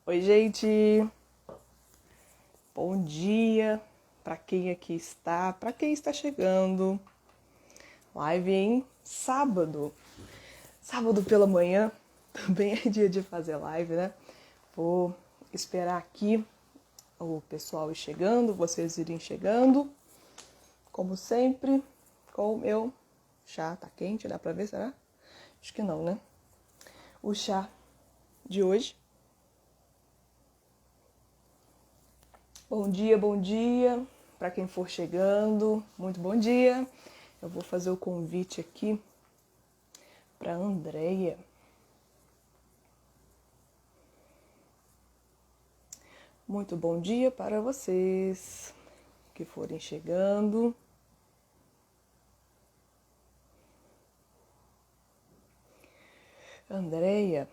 Oi, gente. Bom dia para quem aqui está, para quem está chegando. Live em sábado. Sábado pela manhã também é dia de fazer live, né? Vou esperar aqui o pessoal ir chegando, vocês irem chegando. Como sempre, com o meu chá. Tá quente, dá pra ver, será? Acho que não, né? O chá de hoje. Bom dia para quem for chegando. Muito bom dia. Eu vou fazer o convite aqui para Andreia. Muito bom dia para vocês que forem chegando. Andreia,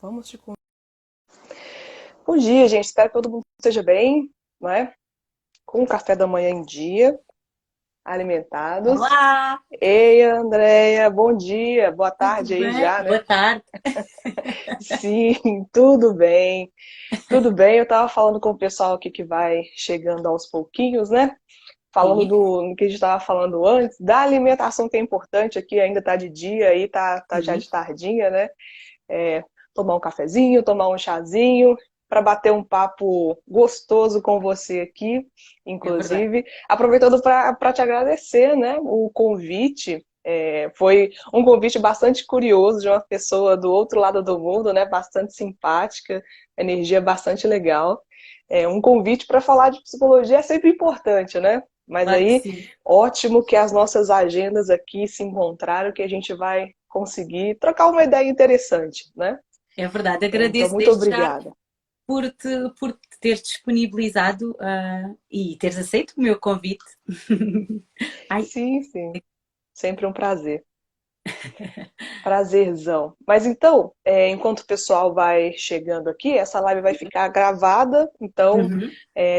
vamos te convidar. Bom dia, gente. Espero que todo mundo esteja bem, não é? Com o café da manhã em dia, alimentados. Olá, Ei, Andreia, bom dia, boa tudo tarde aí bem? já, Boa né? tarde. Sim, tudo bem. Tudo bem, eu tava falando com o pessoal aqui que vai chegando aos pouquinhos, né? Falando Sim, do que a gente estava falando antes, da alimentação que é importante aqui, ainda tá de dia aí, tá já sim, de tardinha, né? É, tomar um cafezinho, tomar um chazinho, para bater um papo gostoso com você aqui, é verdade. inclusive. Aproveitando para te agradecer, né? O convite. Foi um convite bastante curioso de uma pessoa do outro lado do mundo, né? Bastante simpática, energia bastante legal. Um convite para falar de psicologia é sempre importante, né? Mas Claro que aí, sim. ótimo que as nossas agendas aqui se encontraram, que a gente vai conseguir trocar uma ideia interessante, né? É verdade. Então, Agradeço muito desde já obrigada. por te teres disponibilizado, e teres aceito o meu convite. Ai, Sim, sim, sempre um prazer. Prazerzão. Mas então, enquanto o pessoal vai chegando aqui, essa live vai ficar gravada, então, uhum.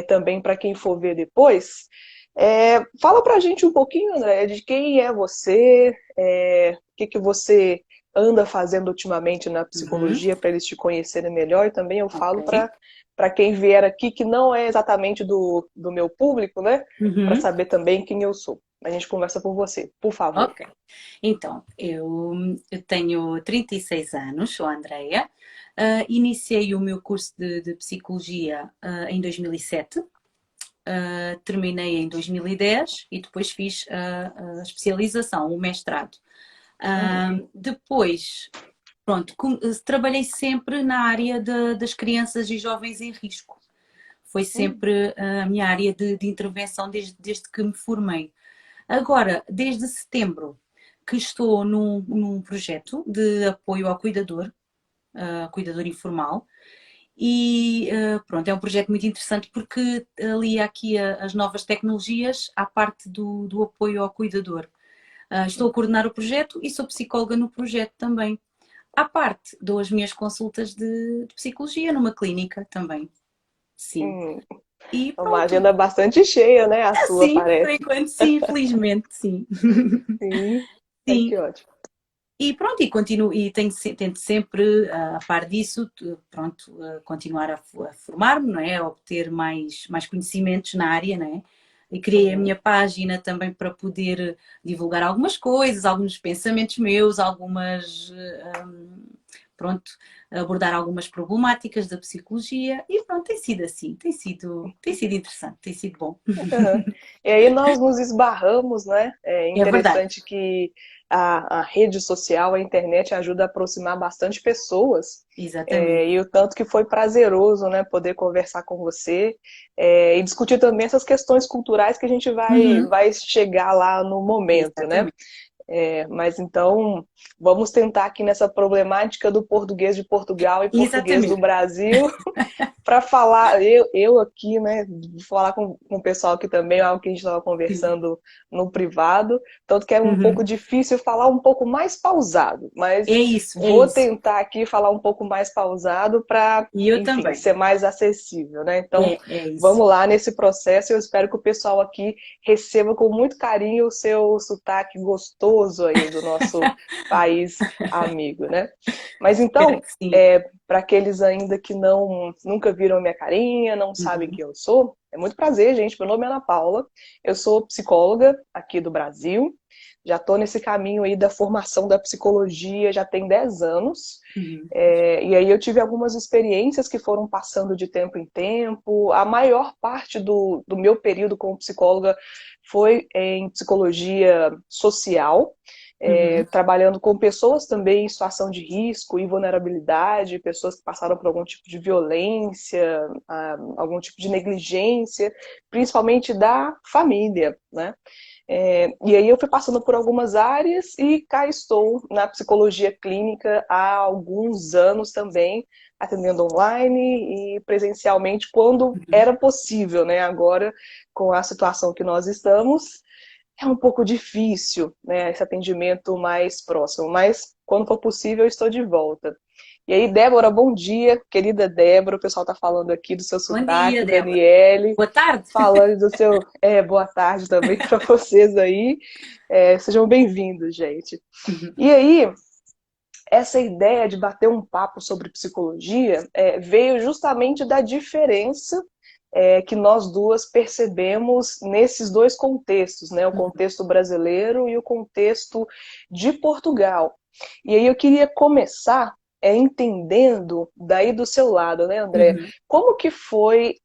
também para quem for ver depois. Fala pra gente um pouquinho, André, de quem é você, o que que você anda fazendo ultimamente na Uhum. psicologia para eles te conhecerem melhor, e também eu Ok. falo para quem vier aqui que não é exatamente do meu público, né? Para Uhum. saber também quem eu sou. A gente conversa por você, por favor. Ok. Então, eu tenho 36 anos, sou a Andreia. Iniciei o meu curso de psicologia, em 2007. Terminei em 2010 e depois fiz a especialização, o mestrado. Hum, Depois, pronto, trabalhei sempre na área das crianças e jovens em risco. Foi hum, sempre a minha área de intervenção desde que me formei. Agora, desde setembro, que estou num projeto de apoio ao cuidador, cuidador informal, e pronto, é um projeto muito interessante porque alia aqui as novas tecnologias à parte do apoio ao cuidador. Estou a coordenar o projeto e sou psicóloga no projeto também. À parte, dou as minhas consultas de psicologia numa clínica também. Sim. hum. E É uma pronto. agenda bastante cheia, né? A sua, Assim, por parece. enquanto, sim, infelizmente, sim. Sim. Ai, Sim. que ótimo. E pronto, e continuo, e tento sempre, a par disso, pronto, continuar a formar-me, não é? A obter mais conhecimentos na área, não é? E criei a Uhum. minha página também para poder divulgar algumas coisas, alguns pensamentos meus, pronto, abordar algumas problemáticas da psicologia e pronto, tem sido assim, tem sido interessante, tem sido bom. Aham. E aí nós nos esbarramos, né? É É verdade, interessante que a rede social, a internet ajuda a aproximar bastante pessoas. exatamente. E o tanto que foi prazeroso, né, poder conversar com você, e discutir também essas questões culturais que a gente Uhum, vai chegar lá no momento, né? exatamente. Mas então, vamos tentar aqui nessa problemática do português de Portugal e português do Exatamente. Brasil, para falar, eu aqui, né, falar com o pessoal aqui também, algo que a gente estava Sim. conversando no privado, tanto que é um pouco Uhum. difícil falar um pouco mais pausado, É mas isso, é vou isso. tentar aqui falar um pouco mais pausado para, E eu enfim, também. ser mais acessível, né? Então, É isso. vamos lá nesse processo, eu espero que o pessoal aqui receba com muito carinho o seu sotaque gostoso aí do nosso país amigo, né? Mas Espero então, que sim. para aqueles ainda que nunca viram minha carinha, não sabem Uhum. quem eu sou, é muito prazer, gente. Meu nome é Ana Paula, eu sou psicóloga aqui do Brasil. Já estou nesse caminho aí da formação da psicologia já tem 10 anos. Uhum. E aí eu tive algumas experiências que foram passando de tempo em tempo. A maior parte do meu período como psicóloga foi em psicologia social, Uhum. trabalhando com pessoas também em situação de risco e vulnerabilidade, pessoas que passaram por algum tipo de violência, algum tipo de negligência, principalmente da família, né? E aí eu fui passando por algumas áreas e cá estou na psicologia clínica há alguns anos também, atendendo online e presencialmente quando Uhum. era possível, né? Agora, com a situação que nós estamos, é um pouco difícil, né, esse atendimento mais próximo, mas quando for possível eu estou de volta. E aí, Débora, bom dia, querida Débora, o pessoal está falando aqui do seu Bom dia, sotaque, Débora. Daniele, Boa tarde. falando do seu. Boa tarde também para vocês aí. Sejam bem-vindos, gente. Uhum. E aí, essa ideia de bater um papo sobre psicologia veio justamente da diferença que nós duas percebemos nesses dois contextos, né? O Uhum. contexto brasileiro e o contexto de Portugal. E aí eu queria começar entendendo daí do seu lado, né, André? Uhum. Como que foi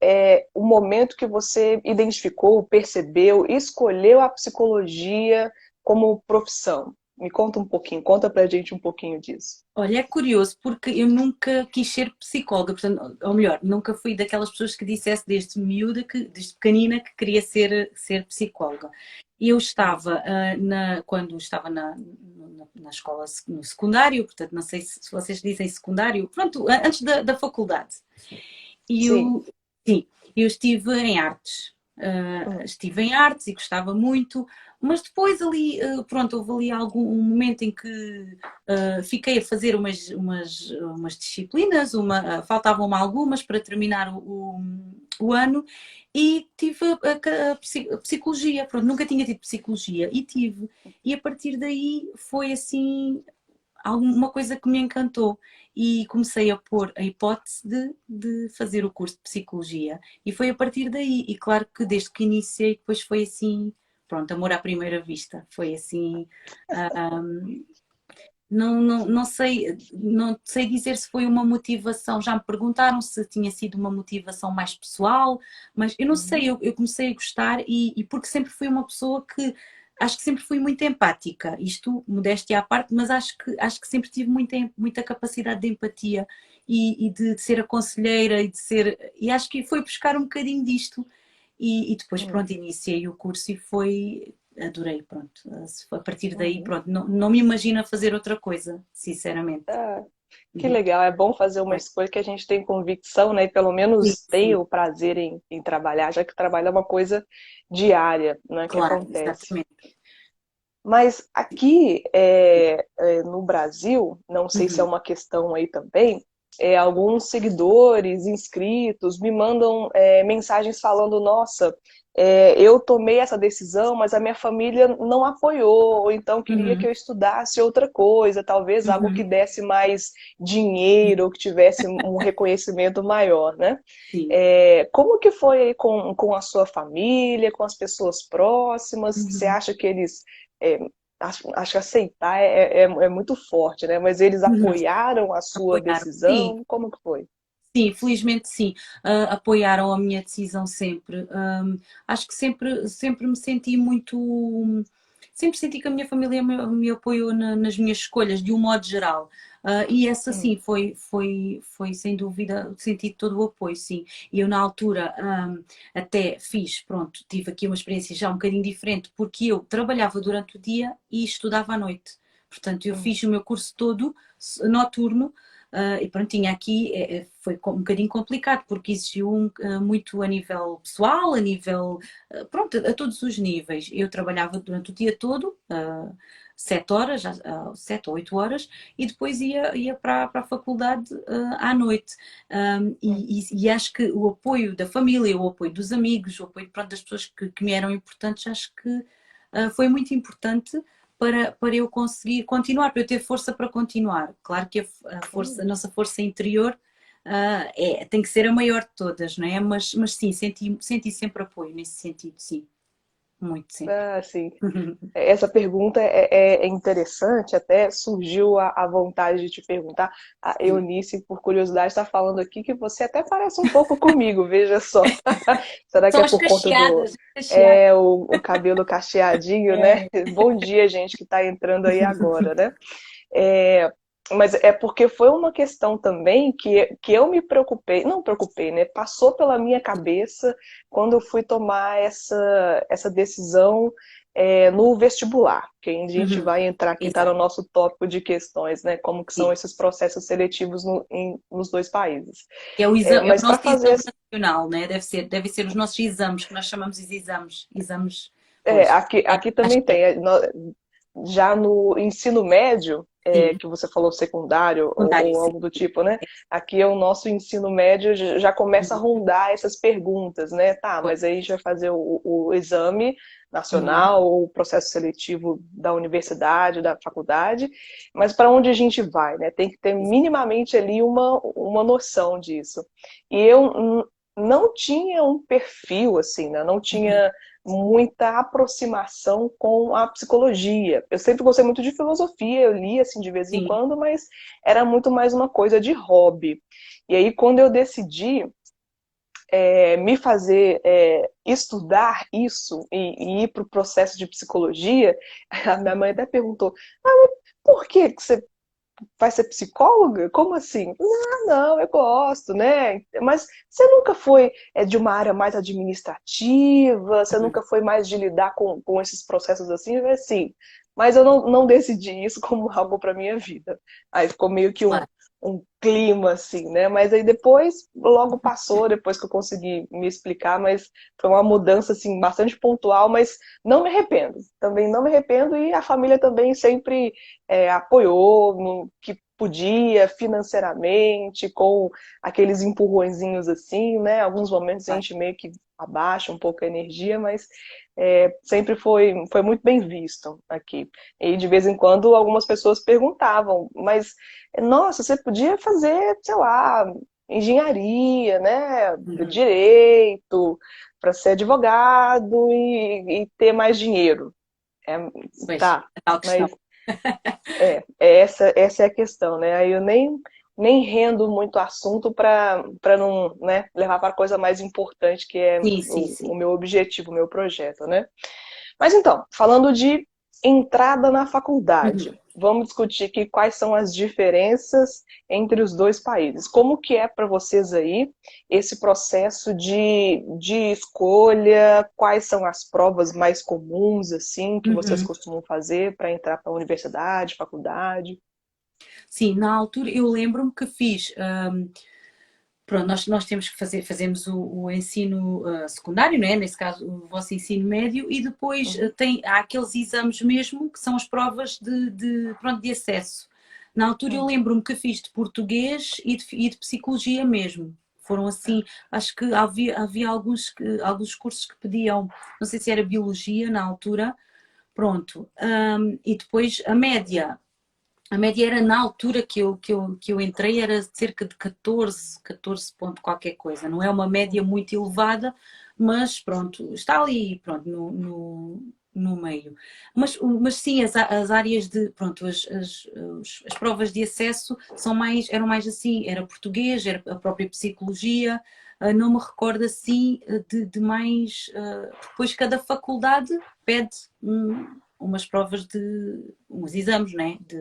o momento que você identificou, percebeu, escolheu a psicologia como profissão? Me conta um pouquinho, conta pra gente um pouquinho disso. Olha, é curioso porque eu nunca quis ser psicóloga, portanto, ou melhor, nunca fui daquelas pessoas que dissesse desde miúda, desde pequenina, que queria ser psicóloga. E eu estava, quando estava na escola, no secundário, portanto, não sei se vocês dizem secundário, pronto, antes da faculdade. E Sim. sim, eu estive em artes. Hum, Estive em artes e gostava muito, mas depois ali, pronto, houve ali um momento em que fiquei a fazer umas disciplinas, faltavam-me algumas para terminar o ano e tive a psicologia, pronto, nunca tinha tido psicologia e tive, e a partir daí foi assim alguma coisa que me encantou e comecei a pôr a hipótese de fazer o curso de Psicologia e foi a partir daí, e claro que desde que iniciei depois foi assim, pronto, amor à primeira vista, foi assim, não sei dizer se foi uma motivação, já me perguntaram se tinha sido uma motivação mais pessoal, mas eu não sei, uhum, eu comecei a gostar e porque sempre fui uma pessoa que acho que sempre fui muito empática, isto, modéstia à parte, mas acho que sempre tive muita capacidade de empatia e de ser aconselheira e acho que foi buscar um bocadinho disto e depois hum, pronto, iniciei o curso e adorei, pronto, a partir daí uhum. pronto, não me imagino a fazer outra coisa, sinceramente. Ah, que Uhum. legal, é bom fazer uma escolha que a gente tem convicção, né? E pelo Sim, menos tem sim, o prazer em trabalhar, já que trabalho é uma coisa diária, né? Que claro, acontece. exatamente. Mas aqui no Brasil, não sei se é Uhum. uma questão aí também, alguns seguidores, inscritos, me mandam mensagens falando: nossa, eu tomei essa decisão, mas a minha família não apoiou, ou então queria que Uhum. eu estudasse outra coisa, talvez algo que Uhum. desse mais dinheiro, ou que tivesse um reconhecimento maior, né? Sim. Como que foi aí com a sua família, com as pessoas próximas? Você Uhum. acha que eles é, acho que aceitar é muito forte, né? Mas eles Uhum. apoiaram a sua Apoiaram. Sim, decisão? Como que foi? sim, felizmente sim. Apoiaram a minha decisão sempre. Acho que sempre me senti muito. Sempre senti que a minha família me apoiou nas minhas escolhas, de um modo geral. E essa Hum, sim, foi sem dúvida, senti todo o apoio, sim. E eu na altura até fiz, pronto, tive aqui uma experiência já um bocadinho diferente, porque eu trabalhava durante o dia e estudava à noite. Portanto, eu hum, fiz o meu curso todo noturno. E pronto, tinha aqui, foi um bocadinho complicado, porque exigiu muito a nível pessoal, a nível, pronto, a todos os níveis. Eu trabalhava durante o dia todo, 7 horas, 7 ou 8 horas, e depois ia para a faculdade à noite. hum, E acho que o apoio da família, o apoio dos amigos, o apoio pronto, das pessoas que me eram importantes, acho que foi muito importante para eu conseguir continuar, para eu ter força para continuar. Claro que a nossa força interior tem que ser a maior de todas, não é? Mas sim, senti sempre apoio nesse sentido, sim. Muito, sim. Ah, sim. Essa pergunta é interessante, até surgiu a vontade de te perguntar. A Sim. Eunice, por curiosidade, está falando aqui que você até parece um pouco comigo, veja só. Será que São é as por conta do cacheadas, as cacheadas. o cabelo cacheadinho, né? É. Bom dia, gente que está entrando aí agora, né? É, mas é porque foi uma questão também que eu me preocupei, não preocupei, né? Passou pela minha cabeça quando eu fui tomar essa decisão no vestibular, que a gente Uhum. vai entrar, que está no Exato. nosso tópico de questões, né? Como que são Sim. esses processos seletivos nos dois países. Que é o exame, é o Mas para nosso fazer exame nacional, né? Deve ser os nossos exames, que nós chamamos de exames. Exames, É, pois. aqui Acho também que é. tem. Já no ensino médio, Sim, que você falou secundário secundário, ou sim. algo do tipo, né? Aqui é o nosso ensino médio já começa a Uhum. rondar essas perguntas, né? Tá, Pois. mas aí a gente vai fazer o exame Uhum. nacional ou o processo seletivo da universidade, da faculdade, mas para onde a gente vai, né? Tem que ter minimamente ali uma noção disso. E eu não tinha um perfil assim, né? Não Uhum. tinha muita aproximação com a psicologia. Eu sempre gostei muito de filosofia, eu li assim de vez em Sim. quando, mas era muito mais uma coisa de hobby. E aí quando eu decidi me fazer estudar isso e ir para o processo de psicologia, a minha mãe até perguntou: ah, mas por que você vai ser psicóloga? Como assim? Não, eu gosto, né? Mas você nunca foi de uma área mais administrativa? Você Uhum. nunca foi mais de lidar com esses processos assim? Eu falei, assim, mas eu não decidi isso como algo para minha vida. Aí ficou meio que Claro. um clima assim, né? Mas aí depois, logo passou, depois que eu consegui me explicar, mas foi uma mudança assim bastante pontual, mas não me arrependo. Também não me arrependo e a família também sempre apoiou no que podia financeiramente, com aqueles empurrõezinhos assim, né? Alguns momentos a Claro. gente meio que abaixa um pouco a energia, mas sempre foi muito bem visto aqui. E de vez em quando algumas pessoas perguntavam, mas nossa, você podia fazer, sei lá, engenharia, né? Uhum. Direito, para ser advogado e ter mais dinheiro. É, Pois, tá, a tal questão. mas essa é a questão, né? Aí eu nem rendo muito assunto para não, né, levar para a coisa mais importante que é Sim, sim, o sim. meu objetivo, o meu projeto, né? Mas então, falando de entrada na Uhum. faculdade, vamos discutir aqui quais são as diferenças entre os dois países. Como que é para vocês aí esse processo de escolha? Quais são as provas mais comuns, assim, que vocês Uhum. costumam fazer para entrar para a universidade, faculdade? Sim, na altura eu lembro-me que fiz. Pronto, nós temos que fazemos o ensino secundário, não é? Nesse caso, o vosso ensino médio, e depois Uhum. há aqueles exames mesmo que são as provas pronto, de acesso. Na altura eu Uhum. lembro-me que fiz de português e de psicologia mesmo. Foram assim, acho que havia alguns cursos que pediam, não sei se era biologia na altura, pronto. E depois a média era na altura que eu entrei, era cerca de 14 ponto qualquer coisa. Não é uma média Uhum. muito elevada, mas pronto, está ali pronto, no meio. Mas sim, as áreas de, pronto, as provas de acesso eram mais assim, era português, era a própria psicologia, não me recordo assim de mais. Depois cada faculdade pede umas provas uns exames, né? De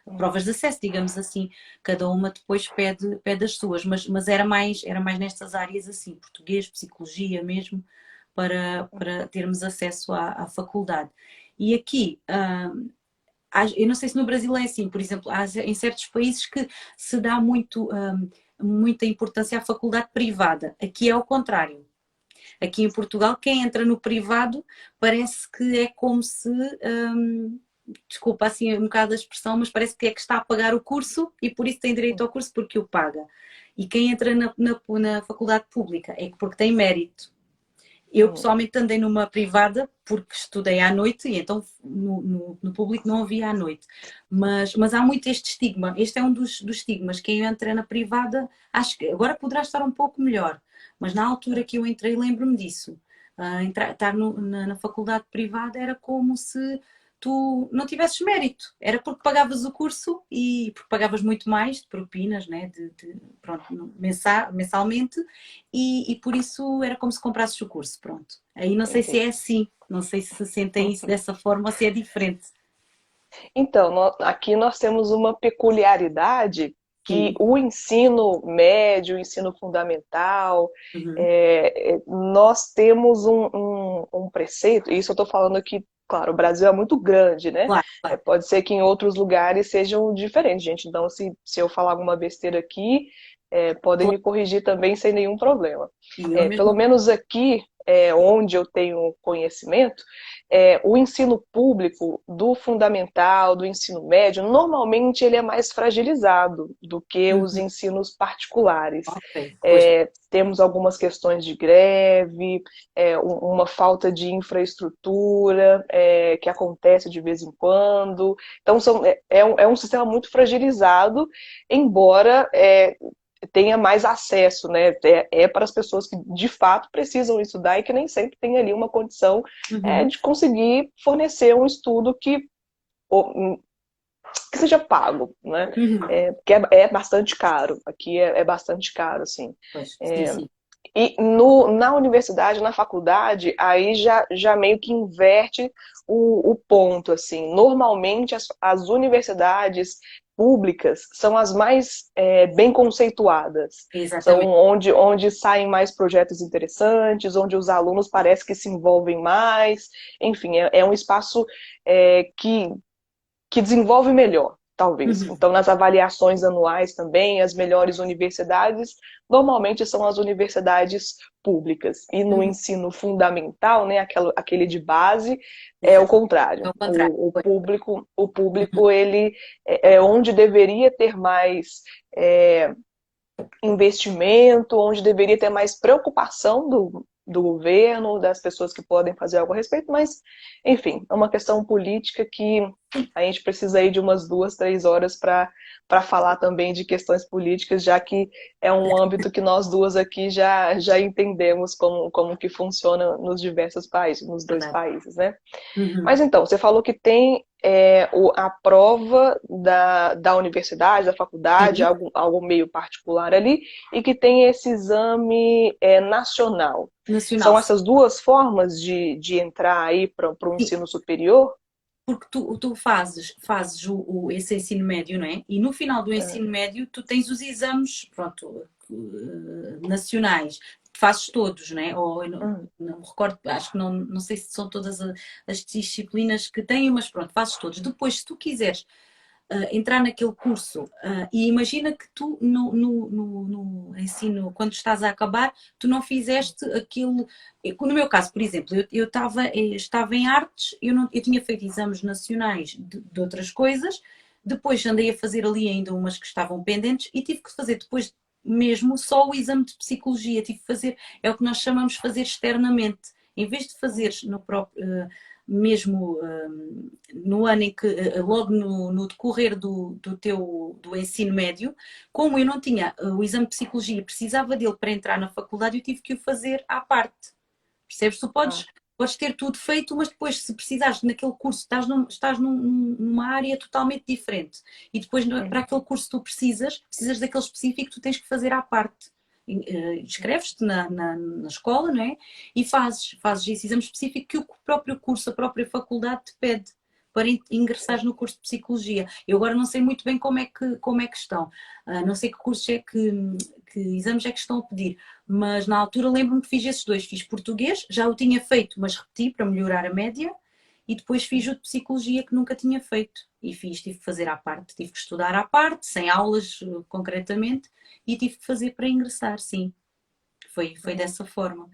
Uhum. provas de acesso, digamos assim. Cada uma depois pede as suas, mas era mais nestas áreas assim, português, psicologia mesmo, para termos acesso à faculdade. E aqui, eu não sei se no Brasil é assim, por exemplo, há em certos países que se dá muita importância à faculdade privada. Aqui é ao contrário. Aqui em Portugal, quem entra no privado parece que é como se, desculpa assim um bocado a expressão, mas parece que é que está a pagar o curso e por isso tem direito ao curso porque o paga. E quem entra na faculdade pública é porque tem mérito. Eu pessoalmente andei numa privada porque estudei à noite e então no público não havia à noite. Mas há muito este estigma. Este é um dos estigmas. Quem entra na privada, acho que agora poderá estar um pouco melhor, mas na altura que eu entrei lembro-me disso. Estar na faculdade privada era como se tu não tivesses mérito. Era porque pagavas o curso e porque pagavas muito mais de propinas, né? Pronto, mensalmente, e por isso era como se comprasses o curso, pronto. Aí não sei se Entendi. é assim, não sei se sentem isso dessa forma ou se é diferente. Então, aqui nós temos uma peculiaridade que Sim. o ensino médio, o ensino fundamental, Uhum. nós temos um preceito, e isso eu estou falando aqui, claro, o Brasil é muito grande, né? Claro, claro. Pode ser que em outros lugares sejam diferentes, gente. Então, se eu falar alguma besteira aqui, podem me corrigir também sem nenhum problema. E eu Pelo mesmo. menos aqui, onde eu tenho conhecimento, o ensino público do fundamental, do ensino médio, normalmente ele é mais fragilizado do que os Uhum. ensinos particulares. Ok, pois. Temos algumas questões de greve, uma falta de infraestrutura que acontece de vez em quando. Então, é um sistema muito fragilizado, embora tenha mais acesso, né? Para as pessoas que de fato precisam estudar e que nem sempre tem ali uma condição Uhum. de conseguir fornecer um estudo que seja pago, né? Uhum. Porque é bastante caro, aqui é bastante caro, assim. Pois, sim, sim. E na universidade, na faculdade, aí já meio que inverte o ponto, assim. Normalmente as universidades públicas são as mais bem conceituadas, são Exatamente. onde saem mais projetos interessantes, onde os alunos parece que se envolvem mais, enfim, é um espaço que desenvolve melhor, talvez. Uhum. Então, nas avaliações anuais também, as melhores universidades normalmente são as universidades públicas. E no Uhum. ensino fundamental, né, aquele de base, é o Exato. É contrário. o contrário. O Pois. público, o Uhum. público ele é onde deveria ter mais investimento, onde deveria ter mais preocupação do governo, das pessoas que podem fazer algo a respeito, mas, enfim, é uma questão política que a gente precisa aí de umas 2, 3 horas para falar também de questões políticas, já que é um âmbito que nós duas aqui já entendemos como que funciona nos diversos países, nos dois Verdade. países, né? Uhum. Mas então, você falou que tem a prova da universidade, da faculdade, Sim, algo meio particular ali, e que tem esse exame nacional. nacional. São essas duas formas de entrar aí para o Sim, ensino superior? porque tu fazes esse ensino médio, não é? E no final do É. ensino médio tu tens os exames, pronto, nacionais. Fazes todos, não é? Ou eu Hum. não me recordo, acho que não sei se são todas as disciplinas que têm, mas pronto, fazes todos. Depois, se tu quiseres entrar naquele curso e imagina que tu no ensino, quando estás a acabar, tu não fizeste aquilo. No meu caso, por exemplo, eu estava em artes, eu tinha feito exames nacionais de outras coisas, depois andei a fazer ali ainda umas que estavam pendentes e tive que fazer depois mesmo só o exame de psicologia, tive que fazer, é o que nós chamamos de fazer externamente. Em vez de fazeres no próprio, mesmo no ano em que, logo no decorrer do teu do ensino médio, como eu não tinha o exame de psicologia, precisava dele para entrar na faculdade, eu tive que o fazer à parte. Percebes? Tu Ah, podes ter tudo feito, mas depois, se precisares naquele curso, estás numa área totalmente diferente. E depois, para aquele curso que tu precisas daquele específico, tu tens que fazer à parte. Inscreves-te na escola, não é? E fazes esse exame específico que o próprio curso, a própria faculdade te pede para ingressares no curso de Psicologia. Eu agora não sei muito bem como é que estão. Não sei que cursos que exames é que estão a pedir, mas na altura lembro-me que fiz esses dois. Fiz português, já o tinha feito, mas repeti para melhorar a média, e depois fiz o de psicologia que nunca tinha feito. E tive que fazer à parte, tive que estudar à parte, sem aulas concretamente, e tive que fazer para ingressar, sim. Foi dessa forma.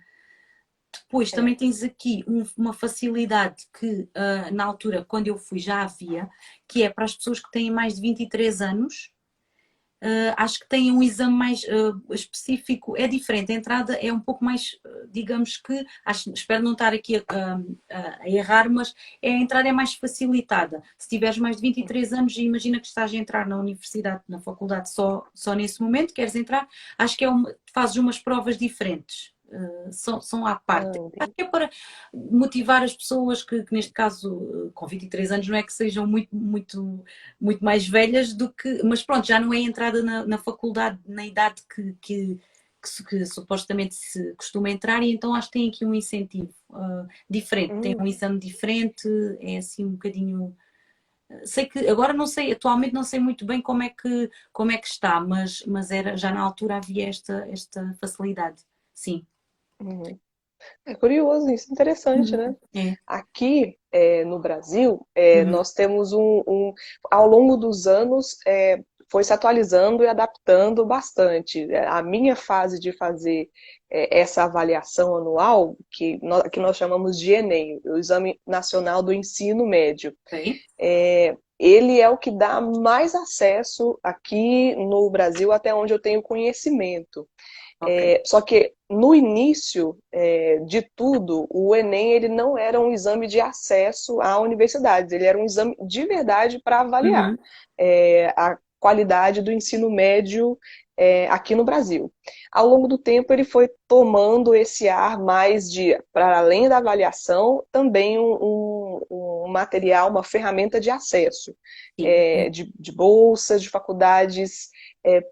Depois também é. tens aqui uma facilidade que na altura, quando eu fui, já havia, que é para as pessoas que têm mais de 23 anos, acho que tem um exame mais específico, é diferente. A entrada é um pouco mais, digamos que, espero não estar aqui a errar, mas a entrada é mais facilitada. Se tiveres mais de 23 anos, imagina que estás a entrar na universidade, na faculdade só nesse momento, queres entrar, acho que fazes umas provas diferentes. São à parte. Acho que é para motivar as pessoas que neste caso, com 23 anos, não é que sejam muito mais velhas do que. Mas pronto, já não é entrada na faculdade na idade que supostamente se costuma entrar, e então acho que tem aqui um incentivo diferente, tem um exame diferente, é assim um bocadinho. Sei que agora não sei, atualmente não sei muito bem como é que está, mas era, já na altura havia esta facilidade. Sim. Uhum. É curioso, isso é interessante, né? É. Aqui no Brasil, Uhum. nós temos ao longo dos anos, foi se atualizando e adaptando bastante. A minha fase de fazer essa avaliação anual, que nós chamamos de Enem, o Exame Nacional do Ensino Médio, Ok. ele é o que dá mais acesso aqui no Brasil, até onde eu tenho conhecimento. Ok. Só que no início de tudo, o Enem ele não era um exame de acesso à universidade, ele era um exame de verdade para avaliar Uhum. a qualidade do ensino médio aqui no Brasil. Ao longo do tempo, ele foi tomando esse ar mais de, para além da avaliação, também um material, uma ferramenta de acesso, Sim. de bolsas, de faculdades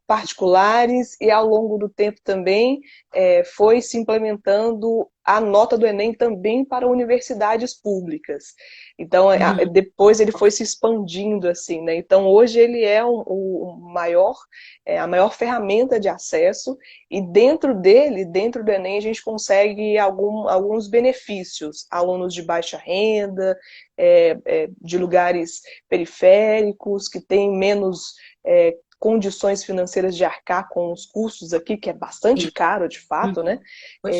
particulares, e ao longo do tempo também foi se implementando a nota do Enem também para universidades públicas. Então, Uhum. depois ele foi se expandindo assim, né? Então, hoje ele é o maior, a maior ferramenta de acesso, e dentro dele, dentro do Enem, a gente consegue alguns benefícios. Alunos de baixa renda, de lugares periféricos, que têm menos condições financeiras de arcar com os custos aqui, que é bastante Sim. caro, de fato, né? Uhum. Pois.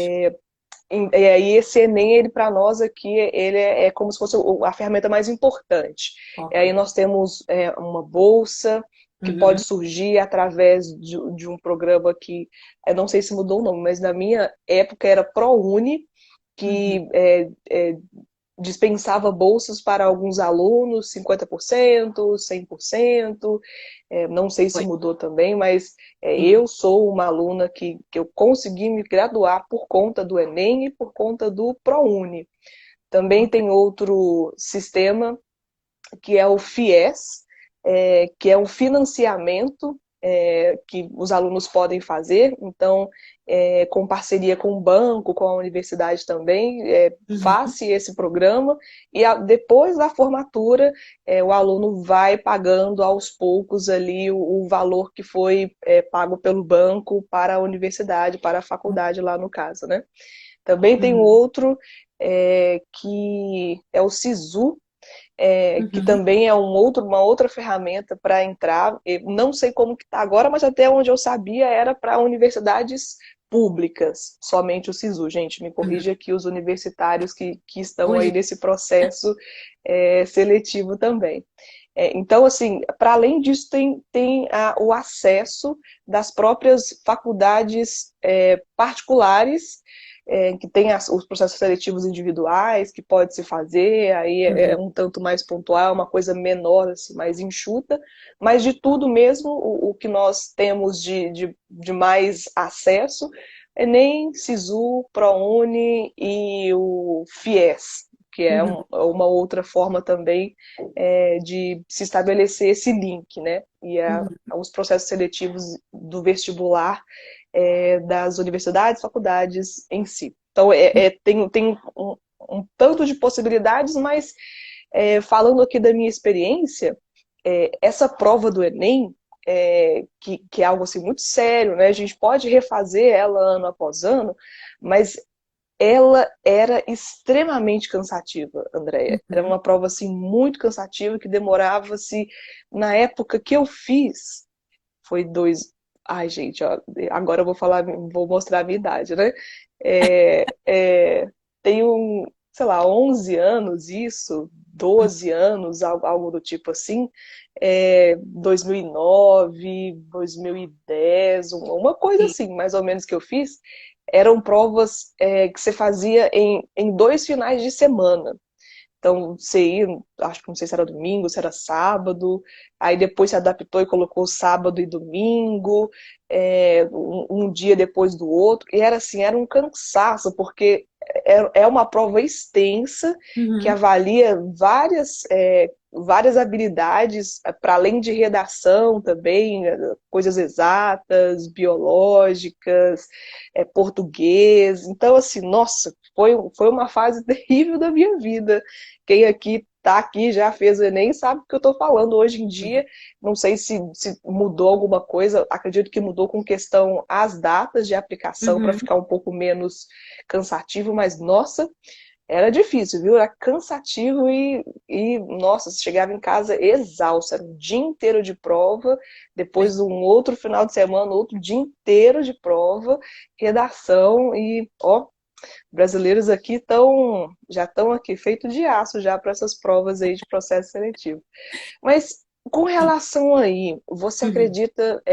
E aí esse Enem, ele para nós aqui, ele é como se fosse a ferramenta mais importante. E Ok. aí nós temos uma bolsa que pode Uhum. surgir através de um programa que, eu não sei se mudou o nome, mas na minha época era ProUni, Uhum. que dispensava bolsas para alguns alunos, 50%, 100%, não sei se Pois. mudou também, mas Sim. eu sou uma aluna que eu consegui me graduar por conta do Enem e por conta do ProUni. Também Ok. tem outro sistema que é o FIES, que é um financiamento que os alunos podem fazer, então, com parceria com o banco, com a universidade também, Uhum. faz-se esse programa, e depois da formatura, o aluno vai pagando aos poucos ali o valor que foi pago pelo banco para a universidade, para a faculdade lá no caso, né? Também tem um Uhum. outro que é o SISU, que Uhum. também é uma outra ferramenta para entrar. Eu não sei como que está agora, mas até onde eu sabia era para universidades públicas, somente o SISU. Gente, me Uhum. corrija aqui os universitários que estão Pois. aí nesse processo seletivo também. Então, assim, para além disso, tem o acesso das próprias faculdades particulares, que tem os processos seletivos individuais, que pode se fazer, aí é Uhum. um tanto mais pontual, uma coisa menor, assim, mais enxuta, mas de tudo mesmo, o que nós temos de mais acesso, Enem, SISU, ProUni e o FIES, que é Uhum. uma outra forma também de se estabelecer esse link, né? E Uhum. os processos seletivos do vestibular das universidades, faculdades em si. Então, tem um tanto de possibilidades, mas falando aqui da minha experiência, essa prova do Enem, que é algo assim muito sério, né? A gente pode refazer ela ano após ano, mas ela era extremamente cansativa, Andréia. Era Uhum. uma prova assim muito cansativa que demorava-se na época que eu fiz, foi dois. Ai, gente, ó, agora eu vou mostrar a minha idade, né? É, é, tem sei lá, 11 anos, isso, 12 anos, algo do tipo assim, 2009, 2010, uma coisa Sim. assim, mais ou menos que eu fiz, eram provas que você fazia em 2 finais de semana. Então, você ia, acho que não sei se era domingo, se era sábado, aí depois se adaptou e colocou sábado e domingo, um dia depois do outro, e era assim, era um cansaço, porque é uma prova extensa que Uhum. avalia várias habilidades, para além de redação também, coisas exatas, biológicas, português. Então, assim, nossa, foi uma fase terrível da minha vida. Quem aqui tá aqui, já fez o Enem, sabe o que eu estou falando hoje em dia. Não sei se mudou alguma coisa, acredito que mudou com questão às datas de aplicação para Uhum. ficar um pouco menos cansativo, mas nossa, era difícil, viu? Era cansativo nossa, você chegava em casa exausto, era um dia inteiro de prova, Pois. depois um outro final de semana, outro dia inteiro de prova, redação ó, brasileiros aqui já estão aqui feito de aço já para essas provas aí de processo seletivo. Mas com relação aí, você Uhum. acredita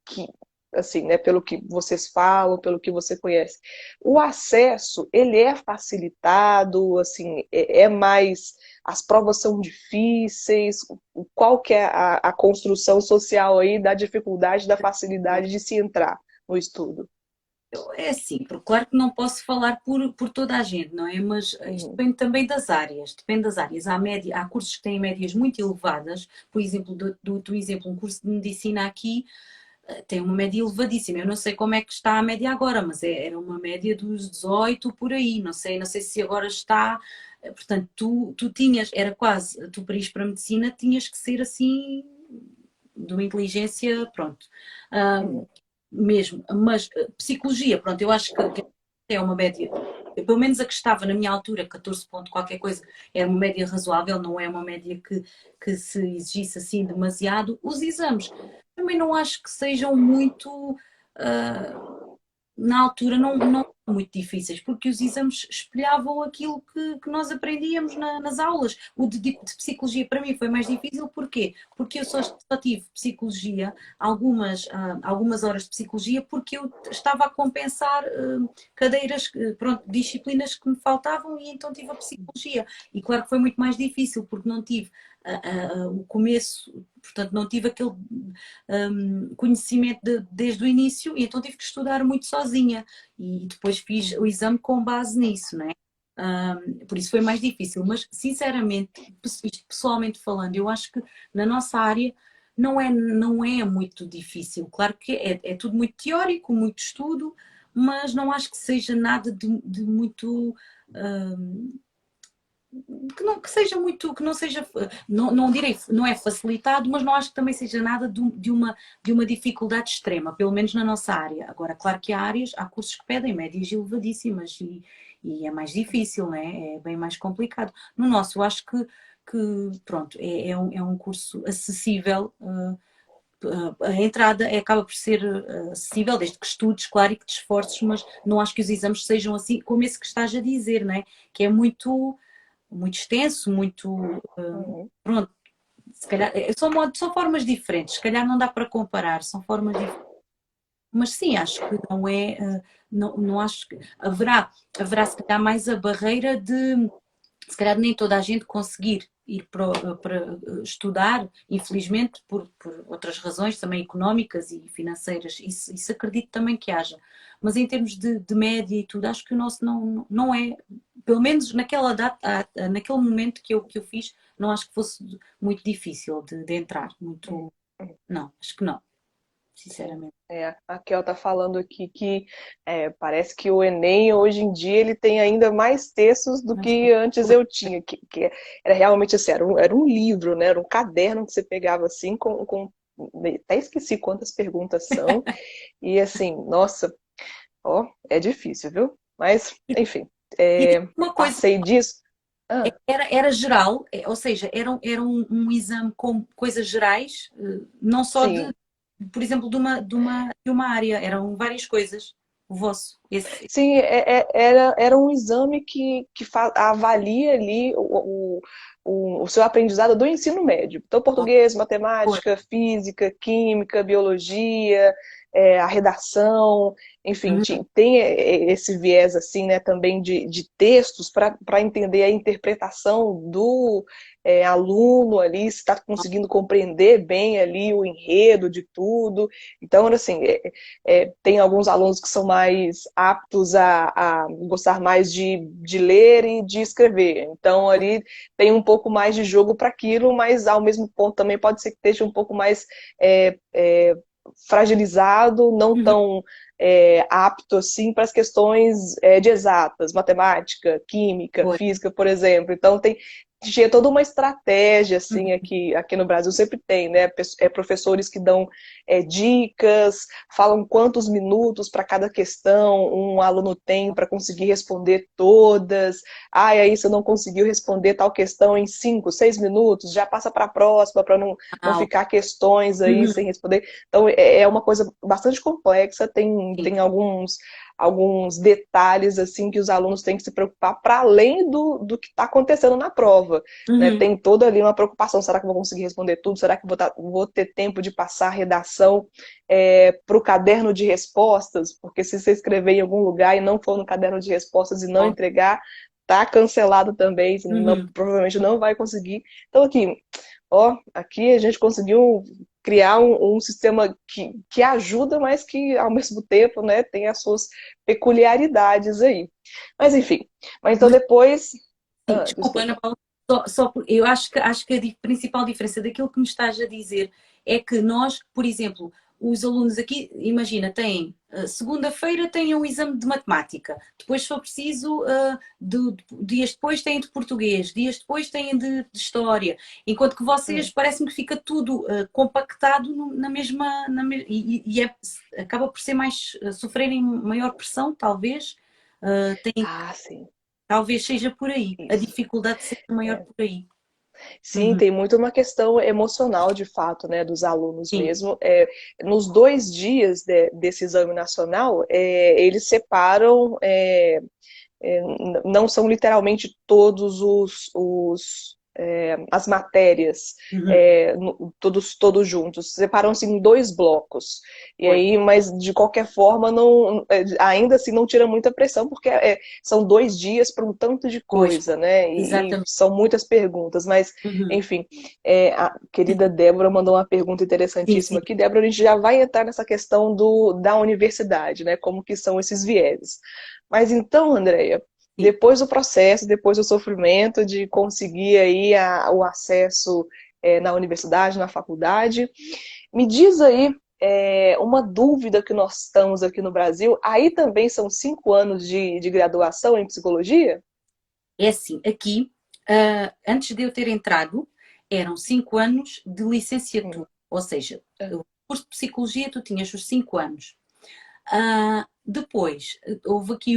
que, assim, né, pelo que vocês falam, pelo que você conhece, o acesso, ele é facilitado, assim, é mais, as provas são difíceis, qual que é a construção social aí da dificuldade, da facilidade de se entrar no estudo? É assim, porque claro que não posso falar por toda a gente, não é? Mas isto Uhum, depende também das áreas. Depende das áreas. Há cursos que têm médias muito elevadas, por exemplo, do exemplo, um curso de medicina aqui tem uma média elevadíssima. Eu não sei como é que está a média agora, mas era uma média dos 18 por aí. Não sei se agora está. Portanto, tu tinhas, era quase, tu para ir para a medicina tinhas que ser assim, de uma inteligência, pronto. Ah, uhum, mesmo, mas psicologia, pronto, eu acho que é uma média, pelo menos a que estava na minha altura, 14 ponto qualquer coisa, era uma média razoável, não é uma média que se exigisse assim demasiado. Os exames também não acho que sejam muito, ah, na altura não eram muito difíceis, porque os exames espelhavam aquilo que nós aprendíamos nas aulas. O de psicologia para mim foi mais difícil, porquê? Porque eu só tive psicologia, algumas horas de psicologia, porque eu estava a compensar cadeiras, pronto, disciplinas que me faltavam e então tive a psicologia. E claro que foi muito mais difícil, porque não tive o começo, portanto, não tive aquele conhecimento desde o início e então tive que estudar muito sozinha e depois fiz o exame com base nisso, né? Por isso foi mais difícil, mas sinceramente, isto pessoalmente falando, eu acho que na nossa área não é muito difícil. Claro que é tudo muito teórico, muito estudo, mas não acho que seja nada de muito. hum, que seja muito, que não seja, não direi, não é facilitado, mas não acho que também seja nada de uma dificuldade extrema, pelo menos na nossa área. Agora, claro que há cursos que pedem médias elevadíssimas e é mais difícil, né? É bem mais complicado. No nosso, eu acho que pronto, é um curso acessível. A entrada acaba por ser acessível, desde que estudes, claro, e que te esforces, mas não acho que os exames sejam assim, como esse que estás a dizer, né? Que é muito extenso, muito. uhum. Pronto, se calhar são formas diferentes, se calhar não dá para comparar, são formas diferentes. Mas sim, acho que não é. Não acho que. Haverá se calhar mais a barreira de se calhar nem toda a gente conseguir ir para estudar, infelizmente, por outras razões também económicas e financeiras. Isso acredito também que haja. Mas em termos de média e tudo, acho que o nosso não é, pelo menos naquela data, naquele momento que eu fiz, não acho que fosse muito difícil de entrar. Muito. Não, acho que não, sinceramente. A Kel tá falando aqui que parece que o Enem hoje em dia ele tem ainda mais textos do Mas, que antes eu tinha, que era realmente assim, era um livro, né? Era um caderno que você pegava assim até esqueci quantas perguntas são, e assim, nossa, ó, é difícil, viu? Mas, enfim, e digo uma coisa. passei disso. Ah, Era geral, ou seja, era um exame com coisas gerais, não só sim. por exemplo, de uma área, eram várias coisas. o vosso? Esse... Sim, era um exame que avalia ali o seu aprendizado do ensino médio. Então, português, matemática, física, química, biologia, a redação, enfim, Uhum. tem esse viés assim, né, também de textos para entender a interpretação do aluno ali, se está conseguindo compreender bem ali o enredo de tudo. Então, assim, tem alguns alunos que são mais aptos a gostar mais de ler e de escrever. Então, ali tem um pouco mais de jogo para aquilo, mas ao mesmo ponto também pode ser que esteja um pouco mais fragilizado, não Uhum. tão apto assim para as questões de exatas, matemática, química, Pois. física, por exemplo. Então tinha toda uma estratégia assim Uhum. aqui no Brasil sempre tem, né? Professores que dão dicas, falam quantos minutos para cada questão um aluno tem para conseguir responder todas. Ah, e aí você não conseguiu responder tal questão em 5, 6 minutos, já passa para a próxima para não Ah, ficar questões aí uhum. sem responder. Então é uma coisa bastante complexa, Sim. tem alguns detalhes assim que os alunos têm que se preocupar para além do que está acontecendo na prova. Né? Uhum. Tem toda ali uma preocupação, será que eu vou conseguir responder tudo? Será que vou ter tempo de passar a redação para o caderno de respostas? Porque se você escrever em algum lugar e não for no caderno de respostas e não Ó. entregar, tá cancelado também, Uhum. provavelmente não vai conseguir. Então aqui a gente conseguiu criar um sistema que ajuda, mas que ao mesmo tempo, né, tem as suas peculiaridades aí. Mas enfim, mas então Mas, depois, sim, desculpa, Ana desculpa. Paula, eu acho que a principal diferença daquilo que me estás a dizer é que nós, por exemplo, os alunos aqui, imagina, têm segunda-feira têm um exame de matemática, depois, se for preciso, dias depois têm de português, dias depois têm de história, enquanto que vocês Hum. parece-me que fica tudo compactado na mesma, acaba por ser mais, sofrerem maior pressão, talvez. Têm Ah, sim, Talvez seja por aí. A isso. dificuldade seja maior É. por aí. Sim, Uhum. tem muito uma questão emocional, de fato, né, dos alunos Sim. mesmo. Nos 2 dias desse exame nacional, eles separam, não são literalmente todos as matérias, Uhum. todos juntos, separam-se em 2 blocos. E Pois. aí, mas de qualquer forma, ainda assim não tira muita pressão, porque são 2 dias para um tanto de Pois. coisa, né? E Exatamente. são muitas perguntas, mas, Uhum. enfim, a querida Débora mandou uma pergunta Sim, sim. interessantíssima aqui. Débora, a gente já vai entrar nessa questão da universidade, né? Como que são esses vieses. Mas então, Andréia, Sim. depois do processo, depois do sofrimento de conseguir aí o acesso na universidade, na faculdade, me diz aí uma dúvida que nós estamos aqui no Brasil. Aí também são 5 anos de graduação em psicologia? É assim, aqui, antes de eu ter entrado, eram 5 anos de Hum, licenciatura. Ou seja, é, o curso de psicologia tu tinhas os 5 anos. Depois, houve aqui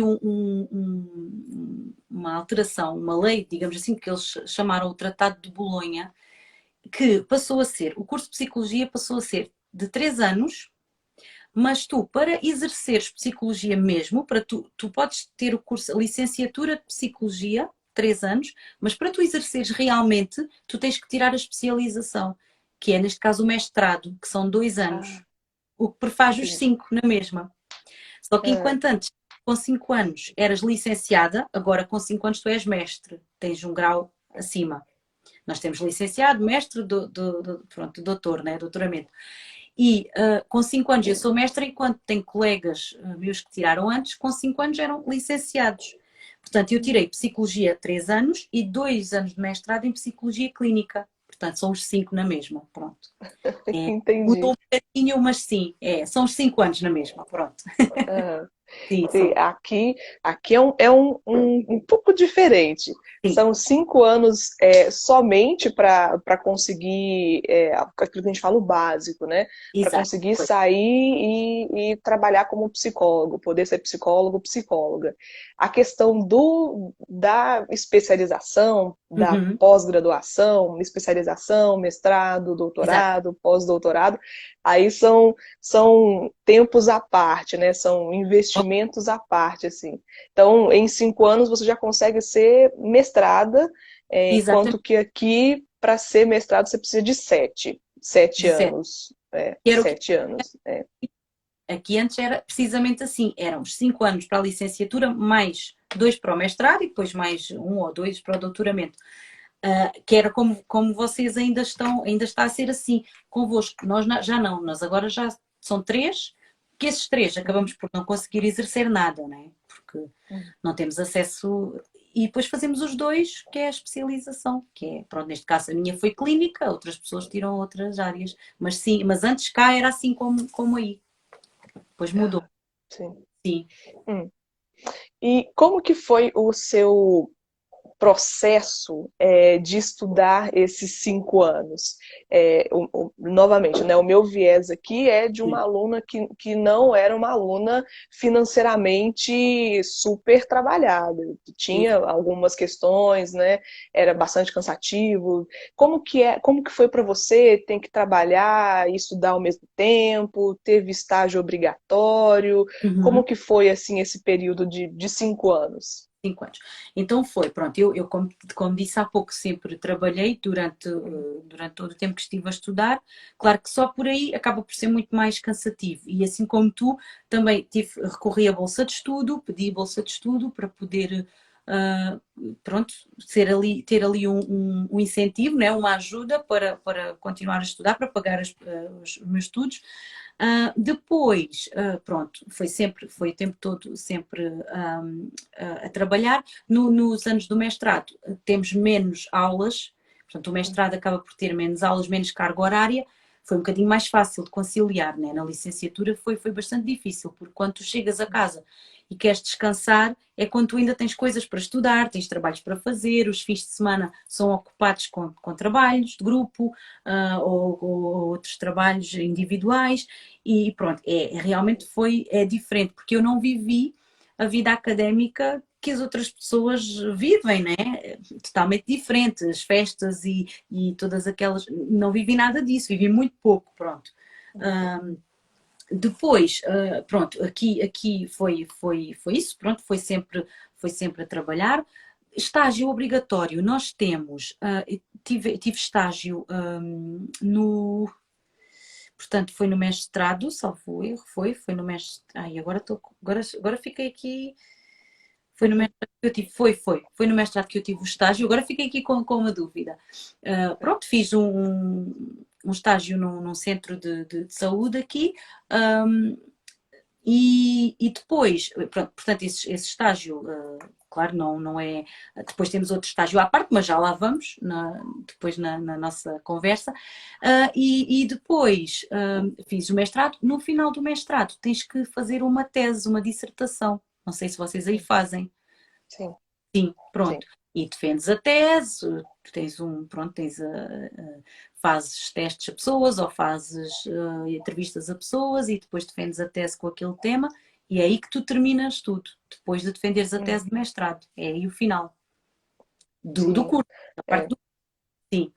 uma alteração, uma lei, digamos assim, que eles chamaram o Tratado de Bolonha, que passou a ser, o curso de psicologia passou a ser de 3 anos, mas tu, para exerceres psicologia mesmo, tu podes ter o curso, a licenciatura de psicologia, 3 anos, mas para tu exerceres realmente, tu tens que tirar a especialização, que é neste caso o mestrado, que são 2 anos, ah, o que prefaz os entendi. 5 na mesma. Só que É, enquanto antes, com 5 anos, eras licenciada, agora com 5 anos tu és mestre, tens um grau acima. Nós temos licenciado, mestre, pronto, doutor, né? Doutoramento. E com 5 anos eu sou mestra, enquanto tenho colegas meus que tiraram antes, com 5 anos eram licenciados. Portanto, eu tirei psicologia 3 anos e 2 anos de mestrado em psicologia clínica. Portanto, são os 5 na mesma. Pronto. Mudou entendi. um bocadinho, mas sim, são os 5 anos na mesma. Pronto. Ah, Sim, sim, são. aqui um pouco diferente. Sim, São 5 anos somente para conseguir aquilo que a gente fala, o básico, né? Para exato. conseguir Pois. sair e trabalhar como psicólogo, poder ser psicólogo, psicóloga. A questão da especialização, da Uhum, pós-graduação, especialização, mestrado, exato. doutorado, pós-doutorado, Aí são tempos à parte, né? São investimentos à parte, assim. Então, em 5 anos você já consegue ser mestrada, Exatamente, enquanto que aqui, para ser mestrado, você precisa de sete. Sete de sete. anos. É, Que era o que 7 anos. É. aqui antes era precisamente assim, eram os 5 anos para a licenciatura, mais 2 para o mestrado e depois mais 1 ou 2 para o doutoramento. Que era como vocês ainda está a ser assim convosco. Nós já não, nós agora já são 3, que esses 3 acabamos por não conseguir exercer nada, não é? Porque não temos acesso. E depois fazemos os 2, que é a especialização, que é, pronto, neste caso a minha foi clínica, outras pessoas tiram outras áreas. Mas sim, mas antes cá era assim como aí. Depois mudou, Ah, sim. sim. Hum. E como que foi o seu processo de estudar esses 5 anos? Novamente, né, o meu viés aqui é de uma aluna que não era uma aluna financeiramente super trabalhada. Tinha algumas questões, né? Era bastante cansativo. Como que foi para você? Tem que trabalhar e estudar ao mesmo tempo? Teve estágio obrigatório? Como Uhum. que foi assim esse período de 5 anos? 5 anos. Então foi, pronto, eu como disse há pouco, sempre trabalhei durante todo o tempo que estive a estudar. Claro que só por aí acaba por ser muito mais cansativo. E assim como tu, também recorri à bolsa de estudo, pedi bolsa de estudo para poder, pronto, ter ali um incentivo, né, uma ajuda para continuar a estudar, para pagar os meus estudos. Depois, pronto, foi o tempo todo sempre a trabalhar. Nos anos do mestrado temos menos aulas, portanto o mestrado acaba por ter menos aulas, menos carga horária, foi um bocadinho mais fácil de conciliar, né? Na licenciatura foi bastante difícil, porque quando tu chegas a casa e queres descansar, é quando tu ainda tens coisas para estudar, tens trabalhos para fazer, os fins de semana são ocupados com trabalhos de grupo, ou outros trabalhos individuais, e pronto, realmente é diferente, porque eu não vivi a vida académica que as outras pessoas vivem, né? Totalmente diferente, as festas e todas aquelas. Não vivi nada disso, vivi muito pouco, pronto. Depois, pronto, aqui foi isso, pronto, foi sempre a trabalhar. Estágio obrigatório, nós temos, tive estágio no, portanto, foi no mestrado, salvo erro, foi no mestrado. Ai, agora fiquei aqui. Foi no mestrado que eu tive, foi no mestrado que eu tive o estágio, agora fiquei aqui com uma dúvida. Pronto, fiz um estágio num centro de saúde aqui, um, e depois, pronto, portanto, esse estágio, claro, não é. Depois temos outro estágio à parte, mas já lá vamos, depois na nossa conversa. E depois fiz o mestrado. No final do mestrado, tens que fazer uma tese, uma dissertação. Não sei se vocês aí fazem. Sim, Sim, sim. pronto. E defendes a tese, tu pronto, fazes testes a pessoas ou fazes entrevistas a pessoas e depois defendes a tese com aquele tema e é aí que tu terminas tudo, depois de defenderes a tese de mestrado. É aí o final do Sim. curso, a parte É. do sim.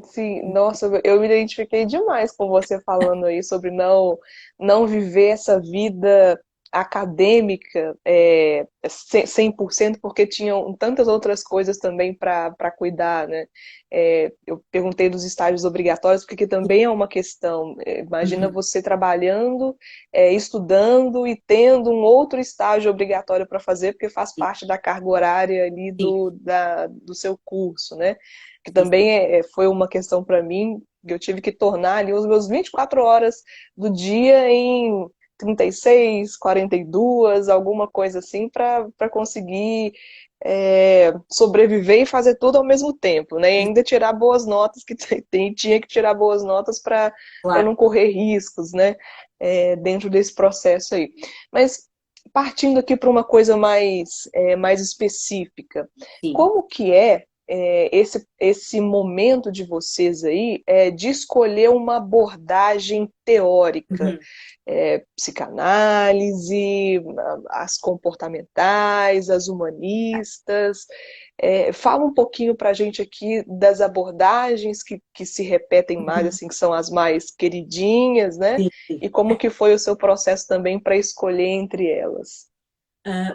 Sim, nossa, eu me identifiquei demais com você falando aí sobre não viver essa vida acadêmica 100%, porque tinham tantas outras coisas também para cuidar, né? Eu perguntei dos estágios obrigatórios, porque também é uma questão. Imagina Uhum. você trabalhando, estudando e tendo um outro estágio obrigatório para fazer, porque faz Sim, parte da carga horária ali sim, do seu curso, né? Que sim, também foi uma questão para mim, que eu tive que tornar ali os meus 24 horas do dia em 36, 42, alguma coisa assim, para conseguir sobreviver e fazer tudo ao mesmo tempo, né? E sim, ainda tirar boas notas, que tinha que tirar boas notas para claro, não correr riscos, né? Dentro desse processo aí. Mas partindo aqui para uma coisa mais específica, sim. como que é esse momento de vocês aí de escolher uma abordagem teórica, Uhum. psicanálise, as comportamentais, as humanistas. Fala um pouquinho para a gente aqui das abordagens que se repetem mais, Uhum. assim, que são as mais queridinhas, né? Sim, sim. E como que foi o seu processo também para escolher entre elas.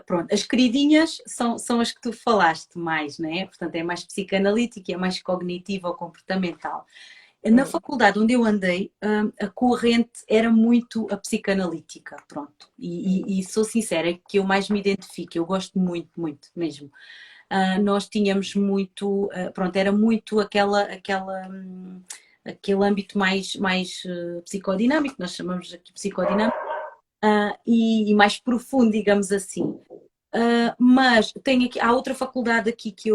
Pronto, as queridinhas são as que tu falaste mais, né? Portanto, é mais psicanalítica, é mais cognitiva ou comportamental. Na Hum, faculdade onde eu andei, a corrente era muito a psicanalítica, pronto. hum, E sou sincera, é que eu mais me identifico, eu gosto muito, muito mesmo. Nós tínhamos muito, pronto, era muito aquele âmbito mais psicodinâmico, nós chamamos aqui psicodinâmico, e mais profundo, digamos assim. Mas tenho aqui, há outra faculdade aqui aqui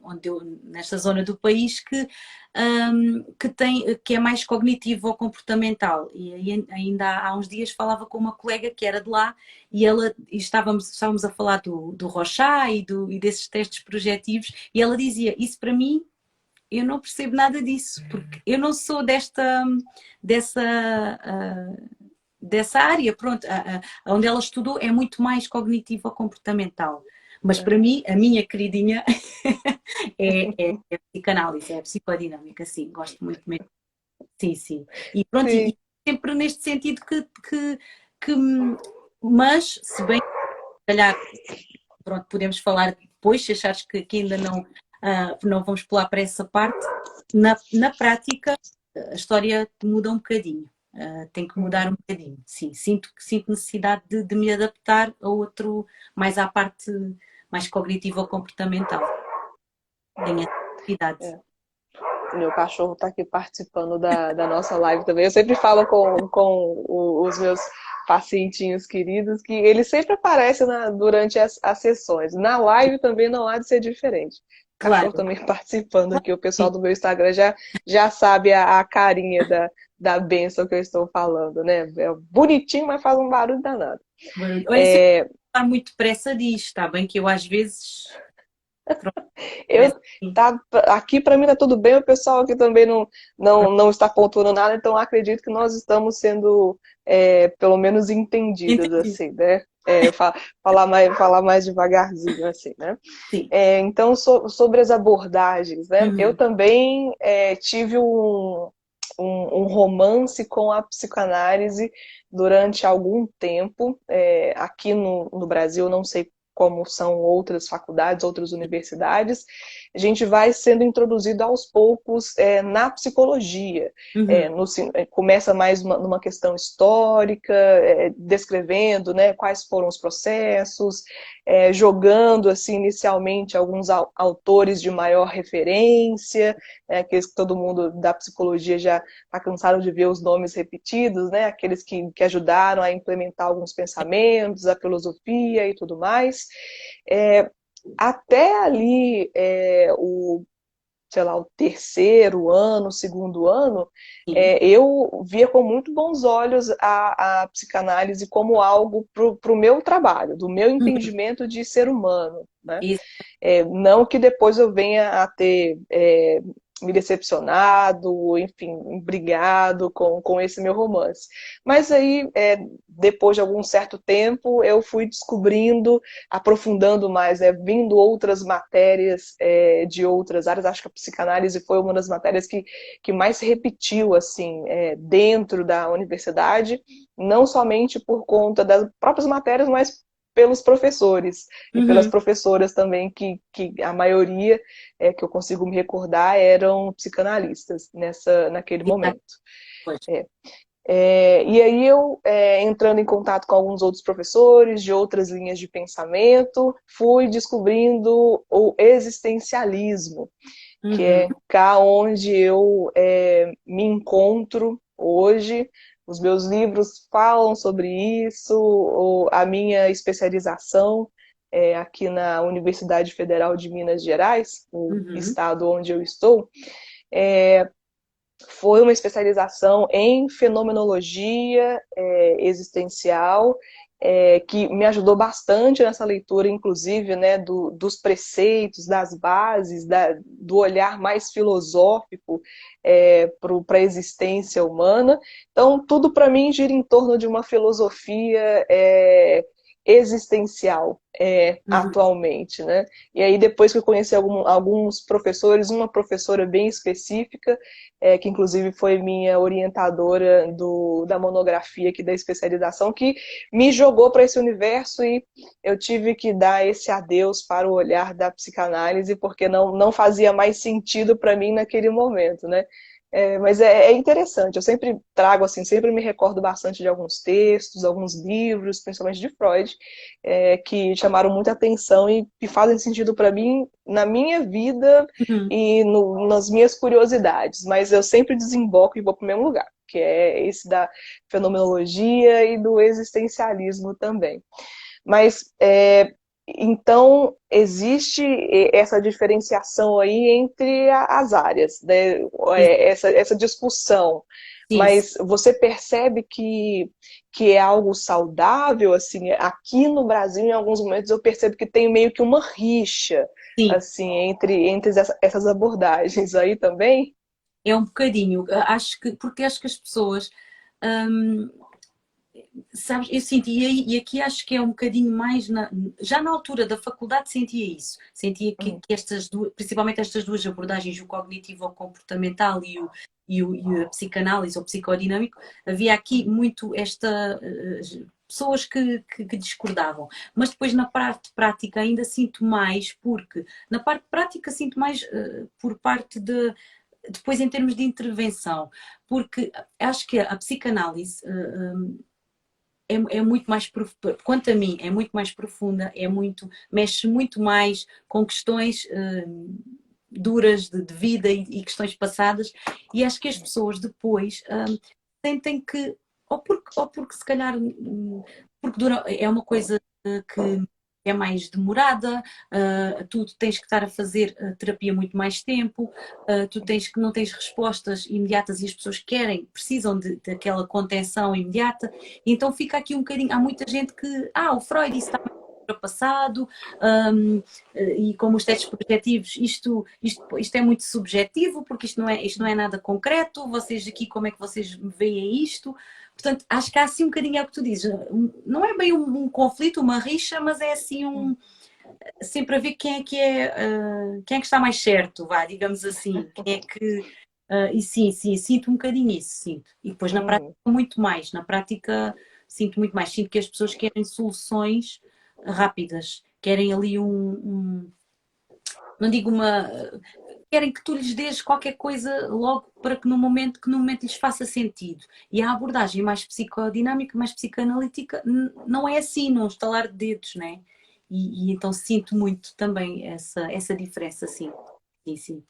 onde eu, nesta zona do país que é mais cognitivo ou comportamental. E ainda há uns dias falava com uma colega que era de lá e estávamos a falar do Rorschach e desses testes projetivos e ela dizia, isso para mim eu não percebo nada disso, porque eu não sou dessa, dessa área, pronto, onde ela estudou é muito mais cognitivo-comportamental. Mas para é. mim, a minha queridinha é a psicanálise, é a psicodinâmica, sim, gosto muito mesmo. Sim, sim. E pronto, e Sim. sempre neste sentido que mas se bem, se calhar, pronto, podemos falar depois, se achares que ainda não vamos pular para essa parte, na prática a história muda um bocadinho. Tem que mudar um Uhum. bocadinho. Sim, sinto necessidade de me adaptar a outro, mais à parte mais cognitiva ou comportamental. Tenho essa necessidade. É. Meu cachorro está aqui participando da nossa live também. Eu sempre falo com os meus pacientinhos queridos que ele sempre aparece durante as sessões. Na live também não há de ser diferente. O cachorro Claro, também participando aqui. O pessoal sim. do meu Instagram já sabe a carinha da bênção que eu estou falando, né? É bonitinho, mas faz um barulho danado. Olha, se eu falar muito depressa diz, está bem que eu às vezes, pronto, Eu, mas sim. aqui para mim tá tudo bem, o pessoal aqui também não está pontuando nada, então acredito que nós estamos sendo pelo menos entendidas, Entendi. assim, né? Falar mais devagarzinho, assim, né? Sim. Então, sobre as abordagens, né? Eu Uhum. também tive um romance com a psicanálise durante algum tempo. Aqui no Brasil, não sei como são outras faculdades, outras universidades, a gente vai sendo introduzido aos poucos na psicologia. Uhum. Começa mais numa questão histórica, descrevendo, né, quais foram os processos, jogando assim inicialmente alguns autores de maior referência, aqueles que todo mundo da psicologia já está cansado de ver os nomes repetidos, né, aqueles que ajudaram a implementar alguns pensamentos, a filosofia e tudo mais. É, Até ali sei lá, o terceiro ano, o segundo ano, Sim. eu via com muito bons olhos a psicanálise como algo para o meu trabalho, do meu Uhum. entendimento de ser humano, né? Isso. Não que depois eu venha a ter me decepcionado, enfim, brigado com esse meu romance. Mas aí, depois de algum certo tempo, eu fui descobrindo, aprofundando mais, vindo outras matérias de outras áreas. Acho que a psicanálise foi uma das matérias que mais se repetiu assim dentro da universidade, não somente por conta das próprias matérias, mas pelos professores e pelas Uhum. professoras também, que a maioria que eu consigo me recordar eram psicanalistas naquele Exato. momento. Pois. E aí eu, entrando em contato com alguns outros professores de outras linhas de pensamento, fui descobrindo o existencialismo, que Uhum. é cá onde eu me encontro hoje. Os meus livros falam sobre isso, a minha especialização aqui na Universidade Federal de Minas Gerais, o Uhum. estado onde eu estou, foi uma especialização em fenomenologia existencial que me ajudou bastante nessa leitura, inclusive, né, dos preceitos, das bases, do olhar mais filosófico para a existência humana. Então, tudo para mim gira em torno de uma filosofia existencial Uhum. atualmente, né? E aí, depois que eu conheci alguns professores, uma professora bem específica, que inclusive foi minha orientadora da monografia aqui da especialização, que me jogou para esse universo e eu tive que dar esse adeus para o olhar da psicanálise, porque não fazia mais sentido para mim naquele momento, né? Mas é interessante, eu sempre trago, assim, sempre me recordo bastante de alguns textos, alguns livros, principalmente de Freud, que chamaram muita atenção e que fazem sentido para mim na minha vida Uhum. e nas minhas curiosidades, mas eu sempre desemboco e vou para o mesmo lugar, que é esse da fenomenologia e do existencialismo também. Mas, então, existe essa diferenciação aí entre as áreas, né? Essa discussão. Sim, Mas você percebe que é algo saudável, assim, aqui no Brasil, em alguns momentos, eu percebo que tem meio que uma rixa, sim. assim, entre essas abordagens aí também? É um bocadinho. Porque acho que as pessoas, hum, sabes, eu senti, e aqui acho que é um bocadinho mais, já na altura da faculdade sentia isso. Sentia Uhum. que estas duas, principalmente estas duas abordagens, o cognitivo-comportamental e a psicanálise ou psicodinâmico, havia aqui muito pessoas que discordavam. Mas depois na parte prática ainda sinto mais, porque na parte prática sinto mais por parte de depois em termos de intervenção, porque acho que a psicanálise é muito mais profunda, quanto a mim, é muito mais profunda, mexe muito mais com questões duras de vida e questões passadas, e acho que as pessoas depois sentem que, ou porque se calhar, porque é uma coisa que é mais demorada, tu tens que estar a fazer terapia muito mais tempo, tu não tens respostas imediatas e as pessoas precisam daquela contenção imediata, então fica aqui um bocadinho, há muita gente que, o Freud isso está mais ultrapassado, um, e como os testes projetivos, isto é muito subjetivo, porque isto não é nada concreto, vocês aqui, como é que vocês veem isto? Portanto, acho que há assim um bocadinho, é o que tu dizes, não é bem um conflito, uma rixa, mas é assim sempre a ver quem é que está mais certo, vá, digamos assim, quem é que, e sim, sinto um bocadinho isso, sinto. E depois na prática Uhum. muito mais, na prática sinto muito mais, sinto que as pessoas querem soluções rápidas, querem ali não digo querem que tu lhes dês qualquer coisa logo para que no momento lhes faça sentido. E a abordagem mais psicodinâmica, mais psicanalítica, não é assim, não estalar de dedos, né? E então sinto muito também essa diferença, sim. Sim, sim.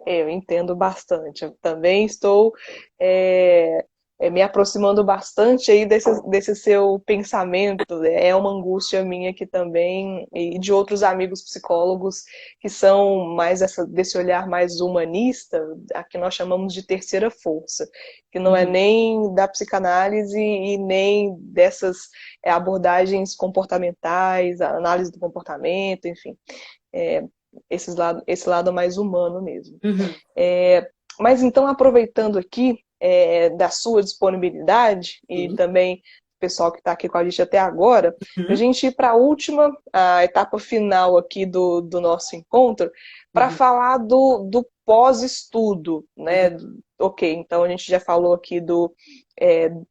Eu entendo bastante. Eu também estou é, me aproximando bastante aí desse seu pensamento. É uma angústia minha aqui também, e de outros amigos psicólogos que são mais desse olhar mais humanista, a que nós chamamos de terceira força, que não é Uhum, nem da psicanálise e nem dessas abordagens comportamentais, a análise do comportamento, enfim. É, esse lado mais humano mesmo. uhum, Mas então, aproveitando aqui da sua disponibilidade e sim, também o pessoal que está aqui com a gente até agora, para a uhum, gente ir para a etapa final aqui do nosso encontro, para uhum, falar do pós-estudo, uhum, né? Ok, então a gente já falou aqui do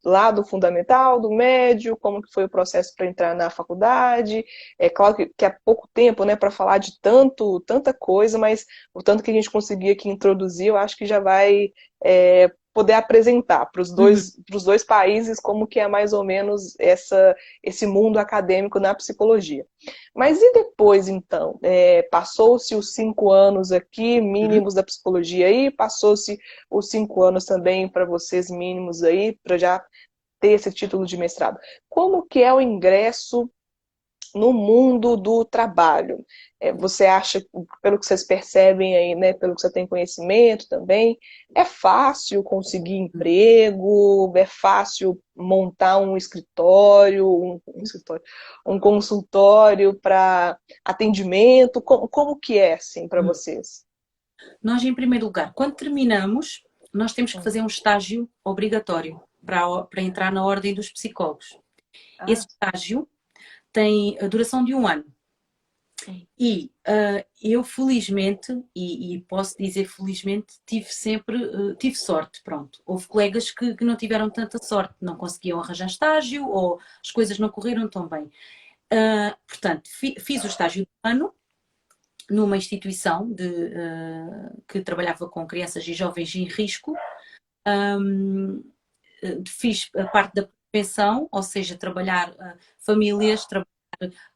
lado fundamental, do médio, como que foi o processo para entrar na faculdade. É claro que é pouco tempo, né, para falar de tanta coisa, mas o tanto que a gente conseguir aqui introduzir, eu acho que já vai poder apresentar para uhum. os dois países como que é mais ou menos esse mundo acadêmico na psicologia. Mas e depois, então? Passou-se os 5 anos aqui, Uhum. mínimos da psicologia aí, passou-se os 5 anos também para vocês mínimos aí, para já ter esse título de mestrado. Como que é o ingresso no mundo do trabalho? Você acha, pelo que vocês percebem aí, né, pelo que você tem conhecimento também, é fácil conseguir emprego? É fácil montar um consultório para atendimento? Como que é, assim, para vocês? Nós, em primeiro lugar, quando terminamos, nós temos que fazer um estágio obrigatório para entrar na ordem dos psicólogos. Esse Ah, estágio tem a duração de um ano. E eu felizmente, e posso dizer felizmente, tive sorte, pronto. Houve colegas que não tiveram tanta sorte, não conseguiam arranjar estágio ou as coisas não correram tão bem. Portanto, fiz o estágio de ano numa instituição que trabalhava com crianças e jovens em risco. Fiz a parte da prevenção, ou seja, trabalhar famílias,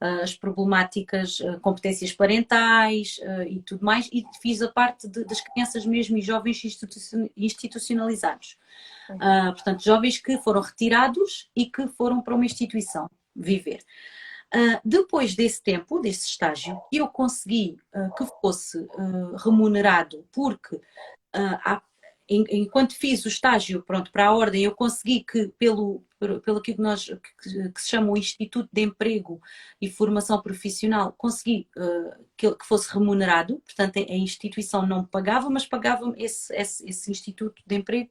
as problemáticas, competências parentais e tudo mais, e fiz a parte das crianças mesmo e jovens institucionalizados. Portanto, jovens que foram retirados e que foram para uma instituição viver. Depois desse tempo, desse estágio, eu consegui que fosse remunerado porque enquanto fiz o estágio, pronto, para a ordem, eu consegui que pelo que se chama o Instituto de Emprego e Formação Profissional, consegui que fosse remunerado, portanto a instituição não me pagava, mas pagava esse Instituto de Emprego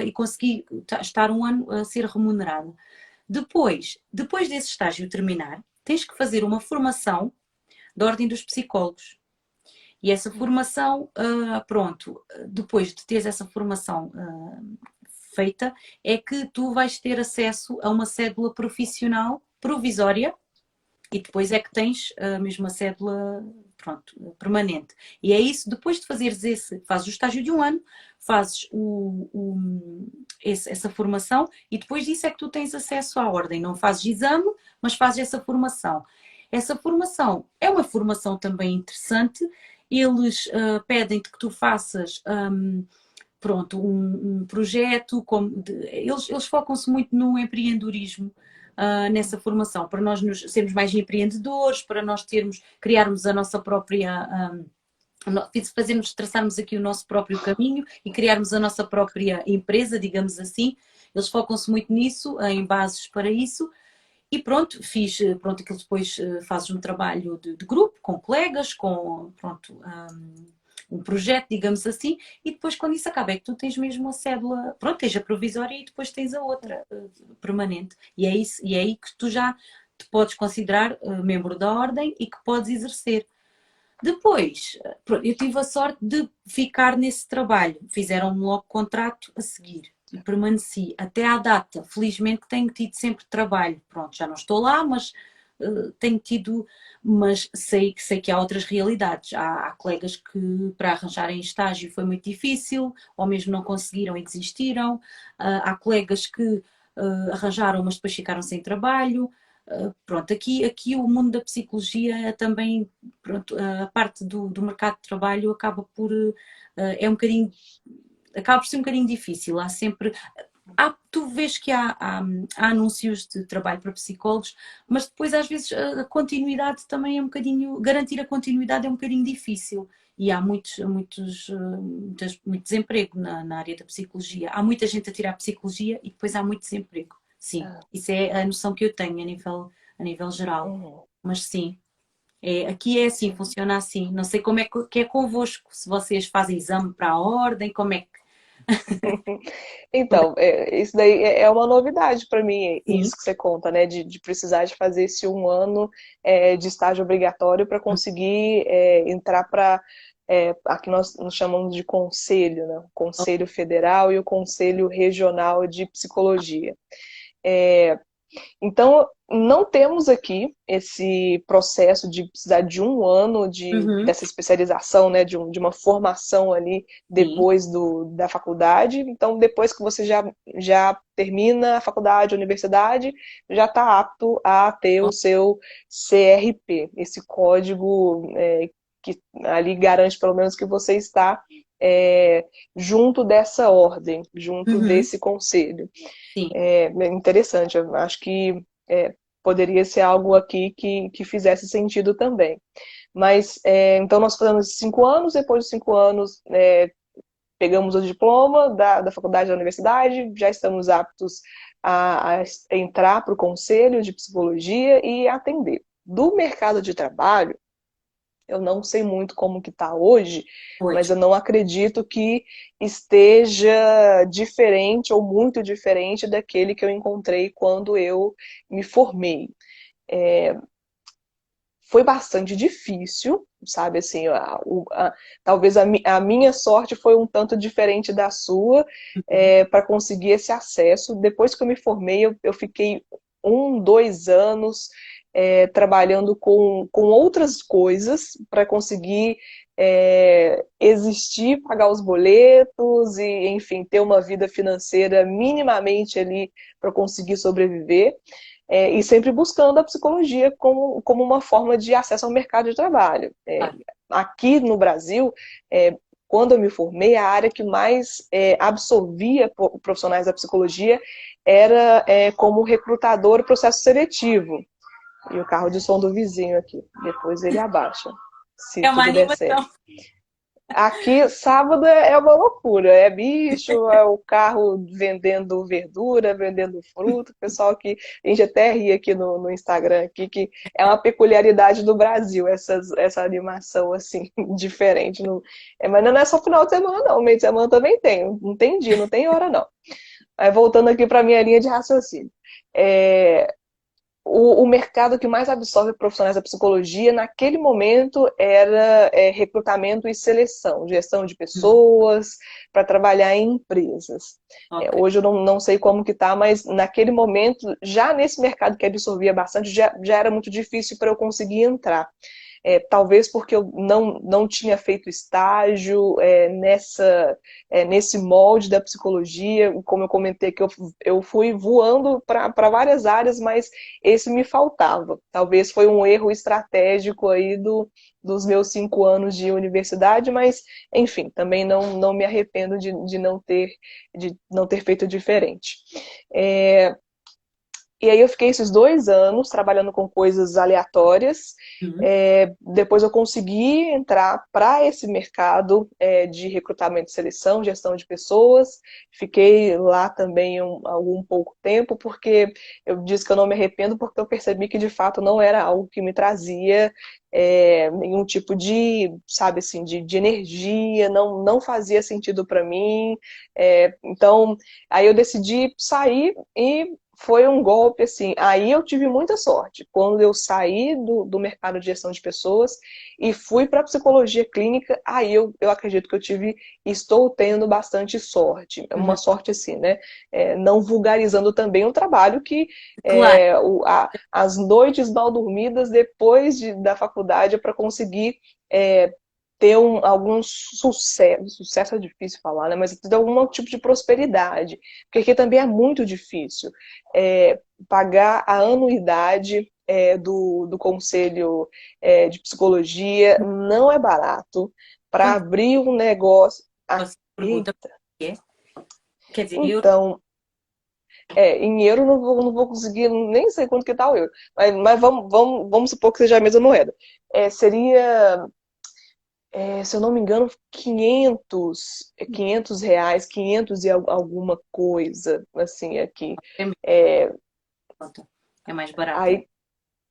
e consegui estar um ano a ser remunerado. Depois desse estágio terminar, tens que fazer uma formação da Ordem dos Psicólogos. E essa formação, pronto, depois de teres essa formação feita, é que tu vais ter acesso a uma cédula profissional provisória e depois é que tens mesmo a cédula, pronto, permanente. E é isso, depois de fazeres fazes o estágio de um ano, fazes essa formação e depois disso é que tu tens acesso à ordem. Não fazes exame, mas fazes essa formação. Essa formação é uma formação também interessante. Eles pedem-te que tu faças pronto, um projeto, eles focam-se muito no empreendedorismo nessa formação, para nós sermos mais empreendedores, para nós criarmos a nossa própria, traçarmos aqui o nosso próprio caminho e criarmos a nossa própria empresa, digamos assim. Eles focam-se muito nisso, em bases para isso. E pronto, pronto, aquilo depois fazes um trabalho de grupo, com colegas, com, pronto, um projeto, digamos assim, e depois quando isso acaba é que tu tens mesmo a cédula, pronto, tens a provisória e depois tens a outra permanente. E é isso, e é aí que tu já te podes considerar membro da ordem e que podes exercer. Depois, pronto, eu tive a sorte de ficar nesse trabalho. Fizeram-me logo contrato a seguir e permaneci até à data. Felizmente tenho tido sempre trabalho. Pronto, já não estou lá, mas tenho tido, mas sei que há outras realidades. Há colegas que para arranjarem estágio foi muito difícil, ou mesmo não conseguiram e desistiram. Há colegas que arranjaram, mas depois ficaram sem trabalho. Pronto, aqui o mundo da psicologia também, pronto, a parte do mercado de trabalho acaba por acaba por ser um bocadinho difícil. Há sempre. Tu vês que há anúncios de trabalho para psicólogos, mas depois às vezes a continuidade também é um bocadinho. Garantir a continuidade é um bocadinho difícil. E há muito desemprego na área da psicologia. Há muita gente a tirar psicologia e depois há muito desemprego. Sim, isso é a noção que eu tenho a nível geral. Uhum. Mas sim, aqui é assim, funciona assim. Não sei como é que é convosco, se vocês fazem exame para a ordem, como é que. Então, isso daí é uma novidade para mim, Sim, isso que você conta, né? De precisar de fazer esse um ano de estágio obrigatório para conseguir entrar para. Aqui nós nos chamamos de conselho, né? O Conselho Federal e o Conselho Regional de Psicologia. Então, não temos aqui esse processo de precisar de um ano uhum, dessa especialização, né, de uma formação ali sim, depois da faculdade. Então, depois que você já termina a faculdade, a universidade, já está apto a ter o seu CRP, esse código que ali garante pelo menos que você está junto dessa ordem, junto uhum, desse conselho. sim, É interessante, eu acho que poderia ser algo aqui que fizesse sentido também. Mas, então nós fazemos 5 anos, depois dos 5 anos, pegamos o diploma da faculdade da universidade, já estamos aptos a entrar para o conselho de psicologia e atender. Do mercado de trabalho, eu não sei muito como que está hoje, mas Pois, eu não acredito que esteja diferente ou muito diferente daquele que eu encontrei quando eu me formei. Foi bastante difícil, sabe, assim, talvez a minha sorte foi um tanto diferente da sua, uhum, para conseguir esse acesso. Depois que eu me formei, eu fiquei 1, 2 anos trabalhando com outras coisas para conseguir existir, pagar os boletos e, enfim, ter uma vida financeira minimamente ali para conseguir sobreviver. E sempre buscando a psicologia como uma forma de acesso ao mercado de trabalho. claro. Aqui no Brasil, quando eu me formei, a área que mais absorvia profissionais da psicologia era como recrutador e processo seletivo. E o carro de som do vizinho aqui, depois ele abaixa, se É uma tudo der certo. animação. Aqui, sábado é uma loucura. É bicho, é o carro vendendo verdura, vendendo fruta. O pessoal aqui, a gente até ri aqui no Instagram, aqui, que é uma peculiaridade do Brasil, essa animação assim, diferente. Mas não é só final de semana, não. Meio de semana também tem. Não tem dia, não tem hora, não. Aí, voltando aqui para a minha linha de raciocínio. É, o mercado que mais absorve profissionais da psicologia naquele momento era recrutamento e seleção, gestão de Hum, pessoas para trabalhar em empresas. ok. Hoje eu não sei como que está, mas naquele momento, já nesse mercado que absorvia bastante, já era muito difícil para eu conseguir entrar. Talvez porque eu não tinha feito estágio nesse molde da psicologia, como eu comentei que eu fui voando para várias áreas, mas esse me faltava. Talvez foi um erro estratégico aí dos meus 5 anos de universidade, mas enfim, também não me arrependo de não ter feito diferente. É, e aí eu fiquei esses 2 anos trabalhando com coisas aleatórias. Uhum, Depois eu consegui entrar para esse mercado de recrutamento e seleção, gestão de pessoas. Fiquei lá também algum pouco tempo, porque eu disse que eu não me arrependo, porque eu percebi que de fato não era algo que me trazia nenhum tipo de, sabe assim, de energia, não fazia sentido para mim. Então, aí eu decidi sair e foi um golpe, assim. Aí eu tive muita sorte. Quando eu saí do mercado de gestão de pessoas e fui para a psicologia clínica, aí eu acredito que estou tendo bastante sorte. É uhum. uma sorte, assim, né? Não vulgarizando também o trabalho que Claro, as noites mal dormidas depois da faculdade para conseguir ter algum sucesso é difícil falar, né? Mas ter algum tipo de prosperidade, porque aqui também é muito difícil pagar a anuidade do Conselho de Psicologia, não é barato, para quando abrir um negócio. você pergunta o que é, quer dizer, eu Então, em euro não vou conseguir, nem sei quanto que tá o euro, mas vamos supor que seja a mesma moeda. Seria se eu não me engano, 500 reais, 500 e alguma coisa, assim, aqui. é mais É, barato. É mais barato. aí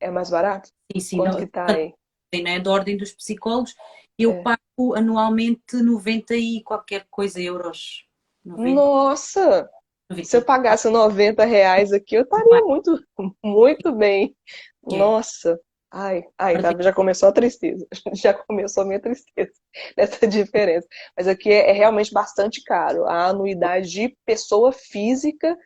é mais barato? Sim, sim, Quanto que tá aí? não é da ordem dos psicólogos. Eu É. pago anualmente 90 e qualquer coisa euros. 90, Nossa! Se 90 eu e pagasse 90 reais aqui, eu estaria muito, muito bem. é. Nossa! Ai, tá, já começou a tristeza. Já começou a minha tristeza dessa diferença. Mas aqui é realmente bastante caro. A anuidade de pessoa física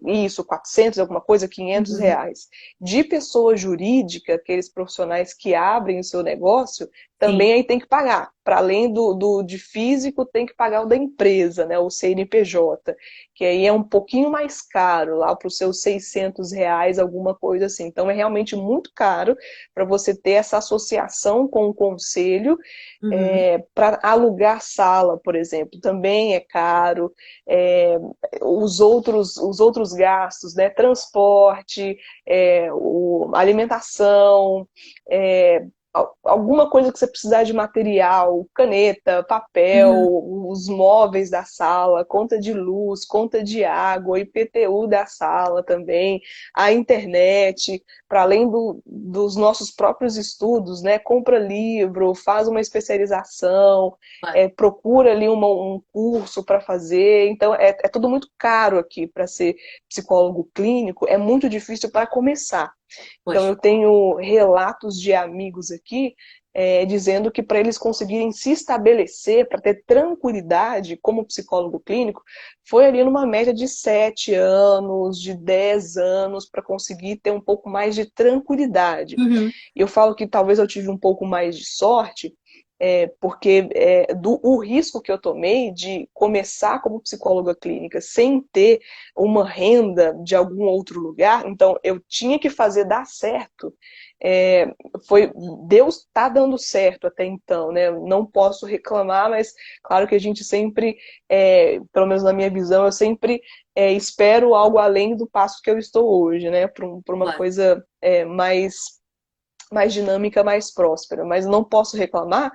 isso, 400 alguma coisa, 500 Uhum. reais. De pessoa jurídica, aqueles profissionais que abrem o seu negócio, sim. também aí tem que pagar. Para além do de físico, tem que pagar o da empresa, né? O CNPJ, que aí é um pouquinho mais caro, lá para os seus R$ 600, alguma coisa assim. Então é realmente muito caro para você ter essa associação com o conselho. Uhum. Para alugar sala, por exemplo, também é caro. É, os outros gastos, né? Transporte, alimentação, é, alguma coisa que você precisar de material, caneta, papel, Uhum. os móveis da sala, conta de luz, conta de água, IPTU da sala também, a internet, para além dos nossos próprios estudos, né? Compra livro, faz uma especialização, Claro, procura ali um curso para fazer. Então, é tudo muito caro aqui para ser psicólogo clínico, é muito difícil para começar. Então, pois. eu tenho relatos de amigos aqui dizendo que para eles conseguirem se estabelecer, para ter tranquilidade como psicólogo clínico, foi ali numa média de 7 anos, de 10 anos, para conseguir ter um pouco mais de tranquilidade. Uhum. Eu falo que talvez eu tive um pouco mais de sorte, porque o risco que eu tomei de começar como psicóloga clínica sem ter uma renda de algum outro lugar, então eu tinha que fazer dar certo. É, Deus está dando certo até então, né? Não posso reclamar, mas claro que a gente sempre, pelo menos na minha visão, eu sempre espero algo além do passo que eu estou hoje, né? Para uma Claro, coisa mais dinâmica, mais próspera. Mas não posso reclamar.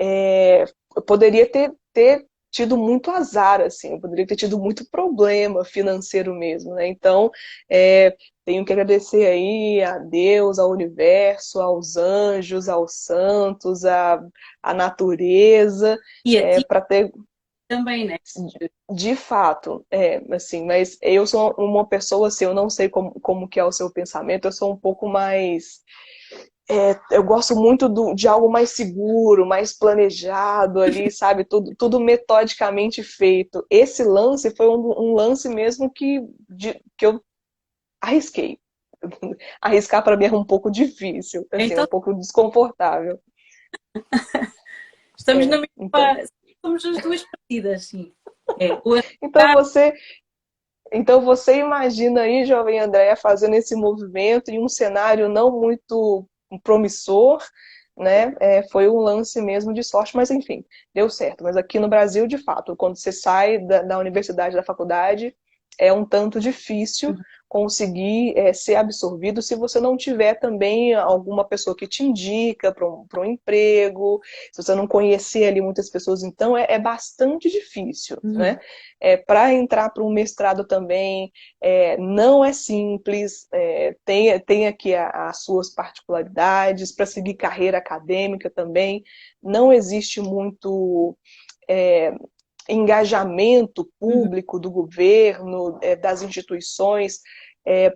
Eu poderia ter tido muito azar, assim, eu poderia ter tido muito problema financeiro mesmo, né? Então, tenho que agradecer aí a Deus, ao universo, aos anjos, aos santos, à natureza, e a ti para ter, também, né? de fato, assim, mas eu sou uma pessoa, assim, eu não sei como que é o seu pensamento, eu sou um pouco mais eu gosto muito de algo mais seguro, mais planejado ali, sabe? Tudo metodicamente feito. Esse lance foi um lance mesmo que eu arrisquei. Arriscar para mim é um pouco difícil, assim, é um Então pouco desconfortável. estamos na Então, mesma, somos as duas partidas, sim. É, o então arriscar, você, então você imagina aí, jovem Andréia, fazendo esse movimento em um cenário não muito promissor, né? Foi um lance mesmo de sorte, mas enfim, deu certo. Mas aqui no Brasil, de fato, quando você sai da universidade, da faculdade, é um tanto difícil conseguir ser absorvido se você não tiver também alguma pessoa que te indica para um emprego, se você não conhecer ali muitas pessoas, então é bastante difícil, né? uhum. Para entrar para um mestrado também não é simples, tem aqui as suas particularidades, para seguir carreira acadêmica também, não existe muito é, engajamento Uhum. público do governo, das instituições,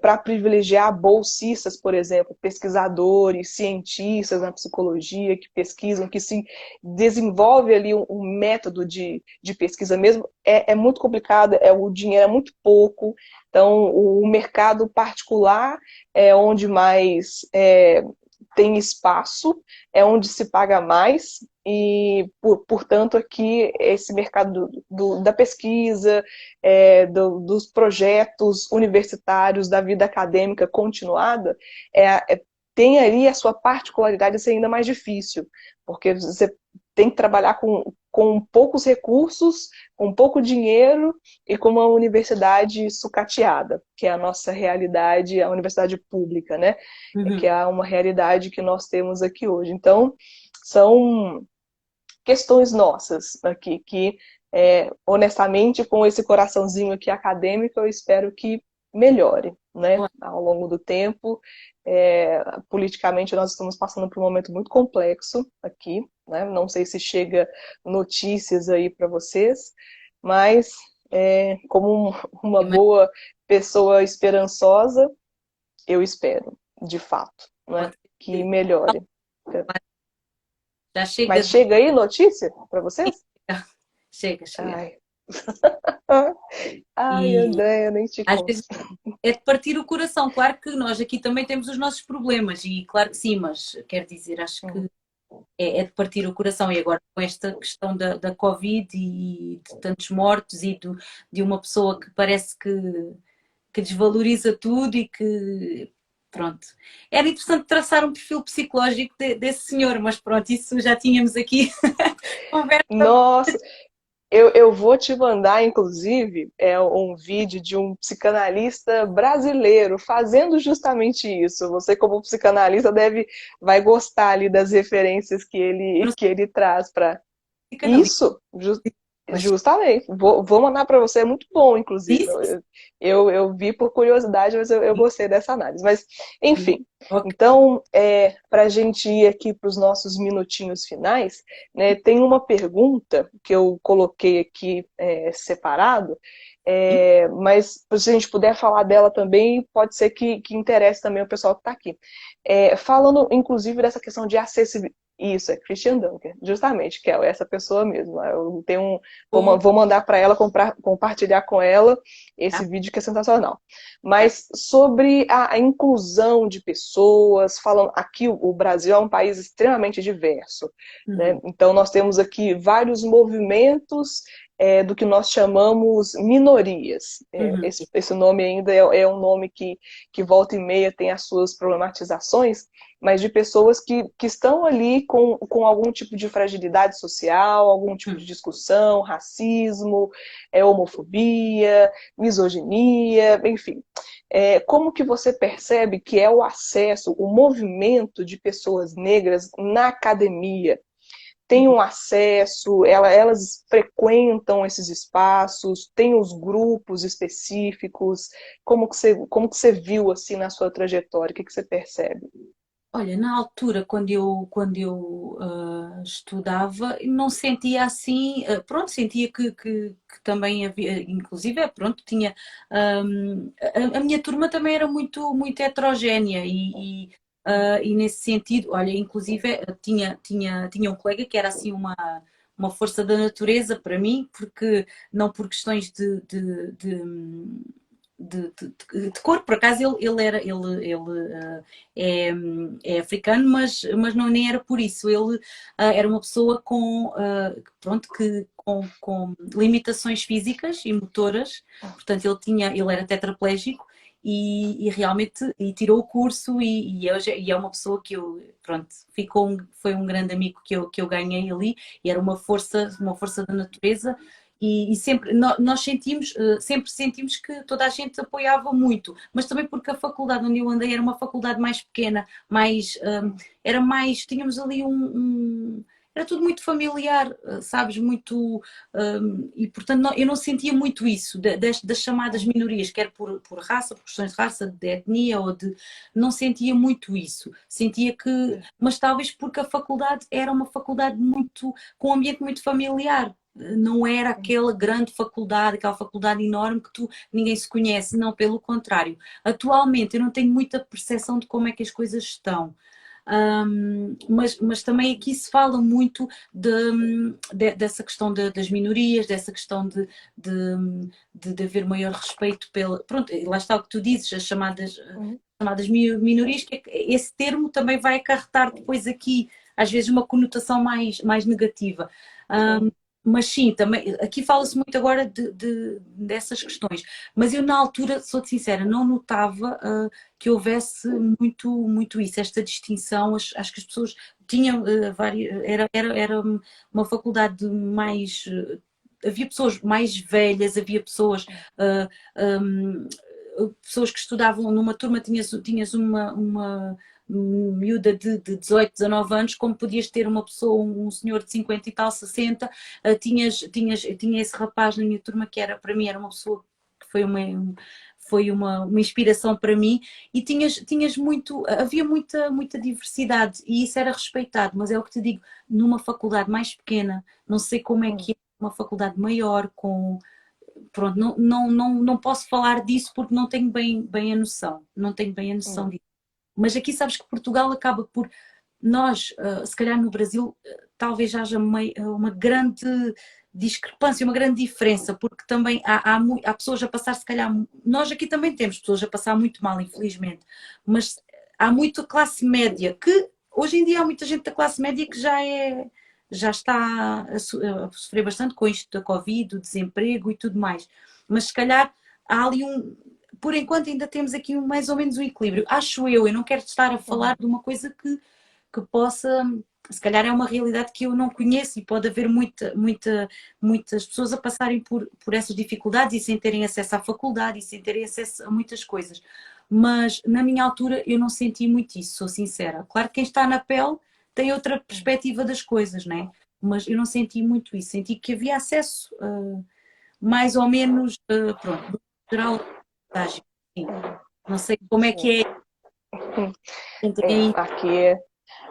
para privilegiar bolsistas, por exemplo, pesquisadores, cientistas na psicologia que pesquisam, que se desenvolve ali um método de pesquisa mesmo, é muito complicado, o dinheiro é muito pouco, então o mercado particular é onde mais tem espaço, é onde se paga mais, e, portanto, aqui esse mercado da pesquisa, dos projetos universitários, da vida acadêmica continuada, tem ali a sua particularidade de ser ainda mais difícil, porque você tem que trabalhar com poucos recursos, com pouco dinheiro e com uma universidade sucateada, que é a nossa realidade, a universidade pública, né? Que Uhum. é uma realidade que nós temos aqui hoje. Então, são questões nossas aqui que, honestamente, com esse coraçãozinho aqui acadêmico, eu espero que melhore, né, ao longo do tempo. Politicamente, nós estamos passando por um momento muito complexo aqui, né? Não sei se chega notícias aí para vocês, mas como uma boa pessoa esperançosa, eu espero, de fato, né, Pode que ser. melhore. Já chega Mas de. chega aí notícia para vocês? Chega, chega. Ai. Ai, E Andréia, nem te às conto. vezes é de partir o coração. Claro que nós aqui também temos os nossos problemas, e claro que sim, mas quer dizer, acho que é de partir o coração. E agora com esta questão da Covid e de tantos mortos e de uma pessoa que parece que desvaloriza tudo e que, pronto. Era interessante traçar um perfil psicológico desse senhor, mas pronto, isso já tínhamos aqui conversa. Nossa, eu vou te mandar, inclusive, um vídeo de um psicanalista brasileiro fazendo justamente isso. Você, como psicanalista, vai gostar ali das referências que ele traz para Psicanalista, isso. mas Justamente. Vou mandar para você, é muito bom, inclusive. disse, Eu vi por curiosidade, mas eu gostei dessa análise. Mas, enfim. ok. Então, para a gente ir aqui para os nossos minutinhos finais, né, tem uma pergunta que eu coloquei aqui separado, mas se a gente puder falar dela também, pode ser que interesse também o pessoal que está aqui. Falando, inclusive, dessa questão de acessibilidade. Isso, é Christian Dunker, justamente, que é essa pessoa mesmo. Eu tenho vou mandar para ela, compartilhar com ela esse vídeo que é sensacional. Mas sobre a inclusão de pessoas, falando aqui o Brasil é um país extremamente diverso, né? Uhum, Então nós temos aqui vários movimentos do que nós chamamos minorias. uhum, Esse nome ainda é um nome que volta e meia tem as suas problematizações, mas de pessoas que estão ali com algum tipo de fragilidade social, algum tipo de uhum. discussão, racismo, homofobia, misoginia, enfim. Como que você percebe que é o acesso, o movimento de pessoas negras na academia? Tem um acesso, elas frequentam esses espaços, tem os grupos específicos, como que você viu assim na sua trajetória, o que você percebe? Olha, na altura, quando eu estudava, não sentia assim, pronto, sentia que também havia, inclusive, pronto, tinha, a minha turma também era muito heterogénea e nesse sentido, olha, inclusive, tinha um colega que era assim uma força da natureza para mim, porque não por questões de cor, por acaso ele é africano, mas não nem era por isso. Ele era uma pessoa pronto, com limitações físicas e motoras, portanto ele era tetraplégico e realmente tirou o curso e é uma pessoa que eu, pronto, foi um grande amigo que eu ganhei ali e era uma força da natureza e sempre nós sentimos, sempre sentimos que toda a gente apoiava muito, mas também porque a faculdade onde eu andei era uma faculdade mais pequena, era mais, tínhamos ali era tudo muito familiar, sabes, muito, e portanto eu não sentia muito isso das chamadas minorias, quer por raça, por questões de raça, de etnia não sentia muito isso, sentia que, mas talvez porque a faculdade era uma faculdade com um ambiente muito familiar, não era aquela grande faculdade, aquela faculdade enorme que ninguém se conhece, não, pelo contrário. Atualmente eu não tenho muita percepção de como é que as coisas estão. Mas também aqui se fala muito dessa questão das minorias, dessa questão de haver maior respeito pela. Pronto, lá está o que tu dizes, as chamadas minorias, que esse termo também vai acarretar depois aqui, às vezes, uma conotação mais negativa. Mas sim, também, aqui fala-se muito agora dessas questões, mas eu na altura, sou-te sincera, não notava que houvesse muito isso, esta distinção, acho que as pessoas tinham várias, era uma faculdade mais, havia pessoas mais velhas, havia pessoas, pessoas que estudavam numa turma, tinhas uma miúda de 18, 19 anos, como podias ter uma pessoa, um senhor de 50 e tal, 60, tinha esse rapaz na minha turma que era, para mim, era uma pessoa que foi uma inspiração para mim e havia muita diversidade e isso era respeitado, mas é o que te digo, numa faculdade mais pequena, não sei como é que é uma faculdade maior, pronto, não posso falar disso porque não tenho bem a noção, não tenho bem a noção disso. Mas aqui sabes que Portugal acaba por nós, se calhar no Brasil, talvez haja uma grande discrepância, uma grande diferença, porque também há pessoas a passar, se calhar, nós aqui também temos pessoas a passar muito mal, infelizmente, mas há muito classe média que hoje em dia há muita gente da classe média que já está a sofrer bastante com isto da Covid, do desemprego e tudo mais. Mas se calhar há ali por enquanto ainda temos aqui mais ou menos um equilíbrio. Acho eu não quero estar a falar de uma coisa que possa, se calhar é uma realidade que eu não conheço e pode haver muitas pessoas a passarem por essas dificuldades e sem terem acesso à faculdade e sem terem acesso a muitas coisas. Mas na minha altura eu não senti muito isso, sou sincera. Claro que quem está na pele tem outra perspectiva das coisas, né? Mas eu não senti muito isso. Senti que havia acesso, mais ou menos, pronto, no geral, estágio. Sim. Não sei como é Sim. que é. É, Entrei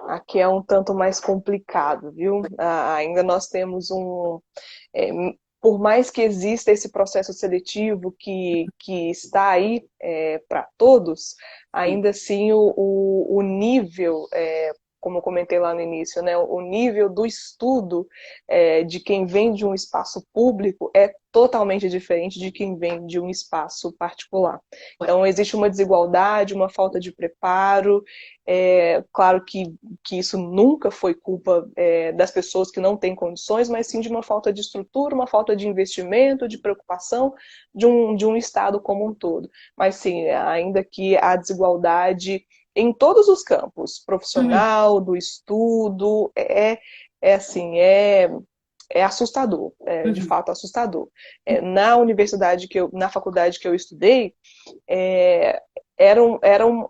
aqui é um tanto mais complicado, viu? Ainda nós temos é, por mais que exista esse processo seletivo que está aí para todos, em... ainda assim o nível, como eu comentei lá no início, né, o nível do estudo de quem vem de um espaço público é totalmente diferente de quem vem de um espaço particular. Então, existe uma desigualdade, uma falta de preparo. Claro que isso nunca foi culpa das pessoas que não têm condições, mas sim de uma falta de estrutura, uma falta de investimento, de preocupação de um Estado como um todo. Mas sim, ainda que a desigualdade em todos os campos, Uhum, profissional, do estudo, é assustador, de uhum, fato assustador. Na faculdade que eu estudei, é,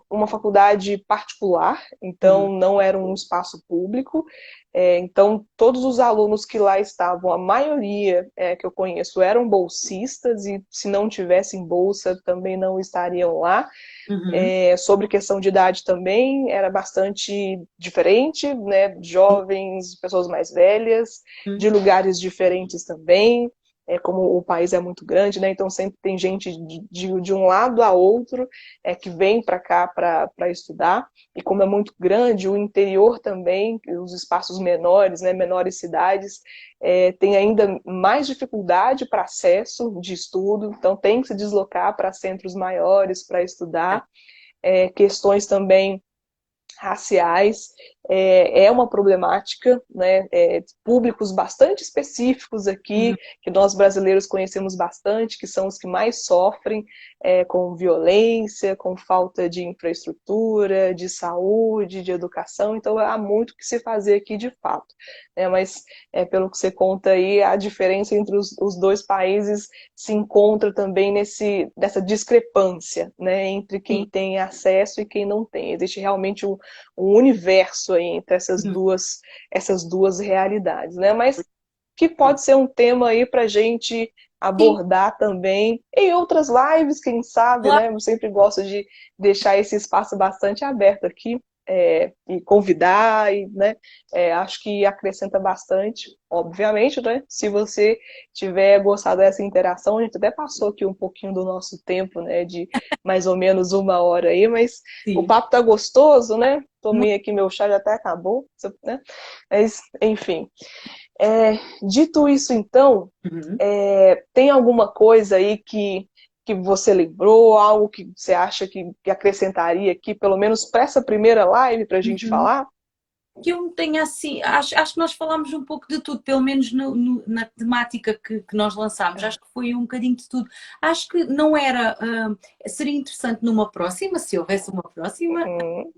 uma faculdade particular, então uhum, não era um espaço público. Então, todos os alunos que lá estavam, a maioria que eu conheço, eram bolsistas, e se não tivessem bolsa, também não estariam lá. uhum, Sobre questão de idade também, era bastante diferente, né? Jovens, pessoas mais velhas, uhum. de lugares diferentes também. Como o país é muito grande, né? Então sempre tem gente de um lado a outro que vem para cá para estudar. E como é muito grande, o interior também, os espaços menores, né? Menores cidades, tem ainda mais dificuldade para acesso de estudo, então tem que se deslocar para centros maiores para estudar. Questões também raciais, uma problemática, né? Públicos bastante específicos aqui, Uhum. que nós brasileiros conhecemos bastante, que são os que mais sofrem com violência, com falta de infraestrutura, de saúde, de educação. Então há muito que se fazer aqui de fato, né? Mas pelo que você conta aí, a diferença entre os dois países se encontra também nessa discrepância, né? Entre quem Sim. tem acesso e quem não tem. Existe realmente um universo aí entre Uhum. essas duas realidades, né? Mas que pode ser um tema aí para a gente Sim, abordar também em outras lives, quem sabe, claro. né? Eu sempre gosto de deixar esse espaço bastante aberto aqui, e convidar, e, né? Acho que acrescenta bastante, obviamente, né? Se você tiver gostado dessa interação, a gente até passou aqui um pouquinho do nosso tempo, né? De mais ou menos 1 hora aí, mas o Sim. papo tá gostoso, né? Muito. Tomei aqui meu chá, já até acabou, né? Mas, enfim. Dito isso, então, Uhum. tem alguma coisa aí que você lembrou, algo que você acha que acrescentaria aqui, pelo menos para essa primeira live, para a gente Uhum. falar? Que eu não tenho assim, acho que nós falámos um pouco de tudo, pelo menos na temática que nós lançámos, acho que foi um bocadinho de tudo. Acho que não era, seria interessante numa próxima, se houvesse uma próxima, Uhum,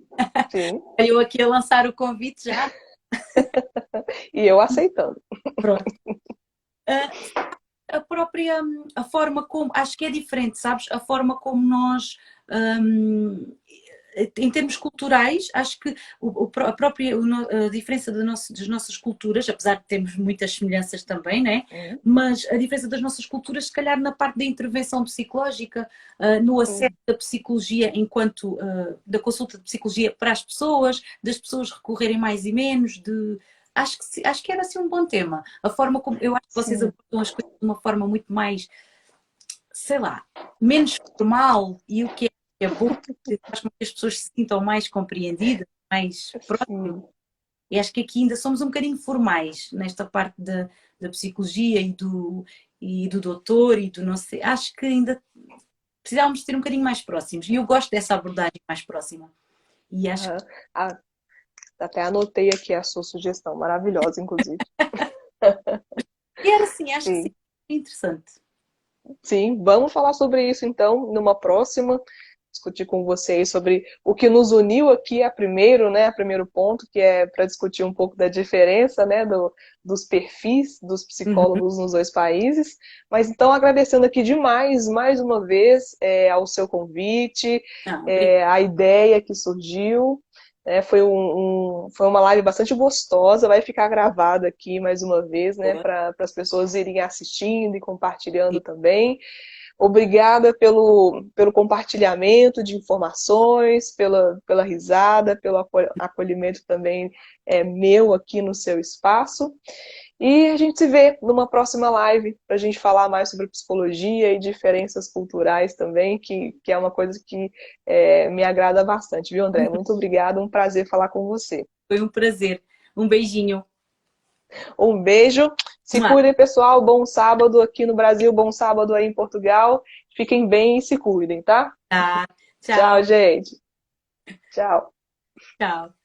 sim, eu aqui a lançar o convite já, e eu aceitando. pronto. Ah, a própria, a forma como, acho que é diferente, sabes? A forma como nós, hum, em termos culturais, acho que a própria a diferença das nossas culturas, apesar de termos muitas semelhanças também, né? Uhum, Mas a diferença das nossas culturas, se calhar na parte da intervenção psicológica, no acesso uhum, da psicologia enquanto da consulta de psicologia para as pessoas, das pessoas recorrerem mais e menos, acho que era assim um bom tema. A forma como eu acho que vocês sim. abordam as coisas de uma forma muito mais, sei lá, menos formal e o que é bom, que faz com que as pessoas se sintam mais compreendidas, mais próximas. Sim. E acho que aqui ainda somos um bocadinho formais nesta parte da psicologia e do doutor e do não sei. Acho que ainda precisávamos ser um bocadinho mais próximos. E eu gosto dessa abordagem mais próxima. E acho que Aham. Ah, Até anotei aqui a sua sugestão, maravilhosa, inclusive. E era assim, acho que sim, Sim. interessante. Sim, vamos falar sobre isso então numa próxima. Discutir com vocês sobre o que nos uniu aqui a primeiro, né, a primeiro ponto, que é para discutir um pouco da diferença, né, dos perfis dos Uhum. psicólogos nos dois países. Mas então agradecendo aqui demais, mais uma vez, ao seu convite, Não, obrigada. a ideia que surgiu. Foi, foi uma live bastante gostosa, vai ficar gravada aqui mais uma vez, né, para as pessoas irem assistindo e compartilhando também. Obrigada pelo compartilhamento de informações, pela risada, pelo acolhimento também meu aqui no seu espaço. E a gente se vê numa próxima live para a gente falar mais sobre psicologia e diferenças culturais também, que é uma coisa que me agrada bastante, viu, André? Muito obrigada, um prazer falar com você. Foi um prazer. Um beijinho. Um beijo, se Mua. cuidem, pessoal. Bom sábado aqui no Brasil, bom sábado aí em Portugal. Fiquem bem e se cuidem, tá? Tá. Tchau, Tchau, gente. Tchau. tchau.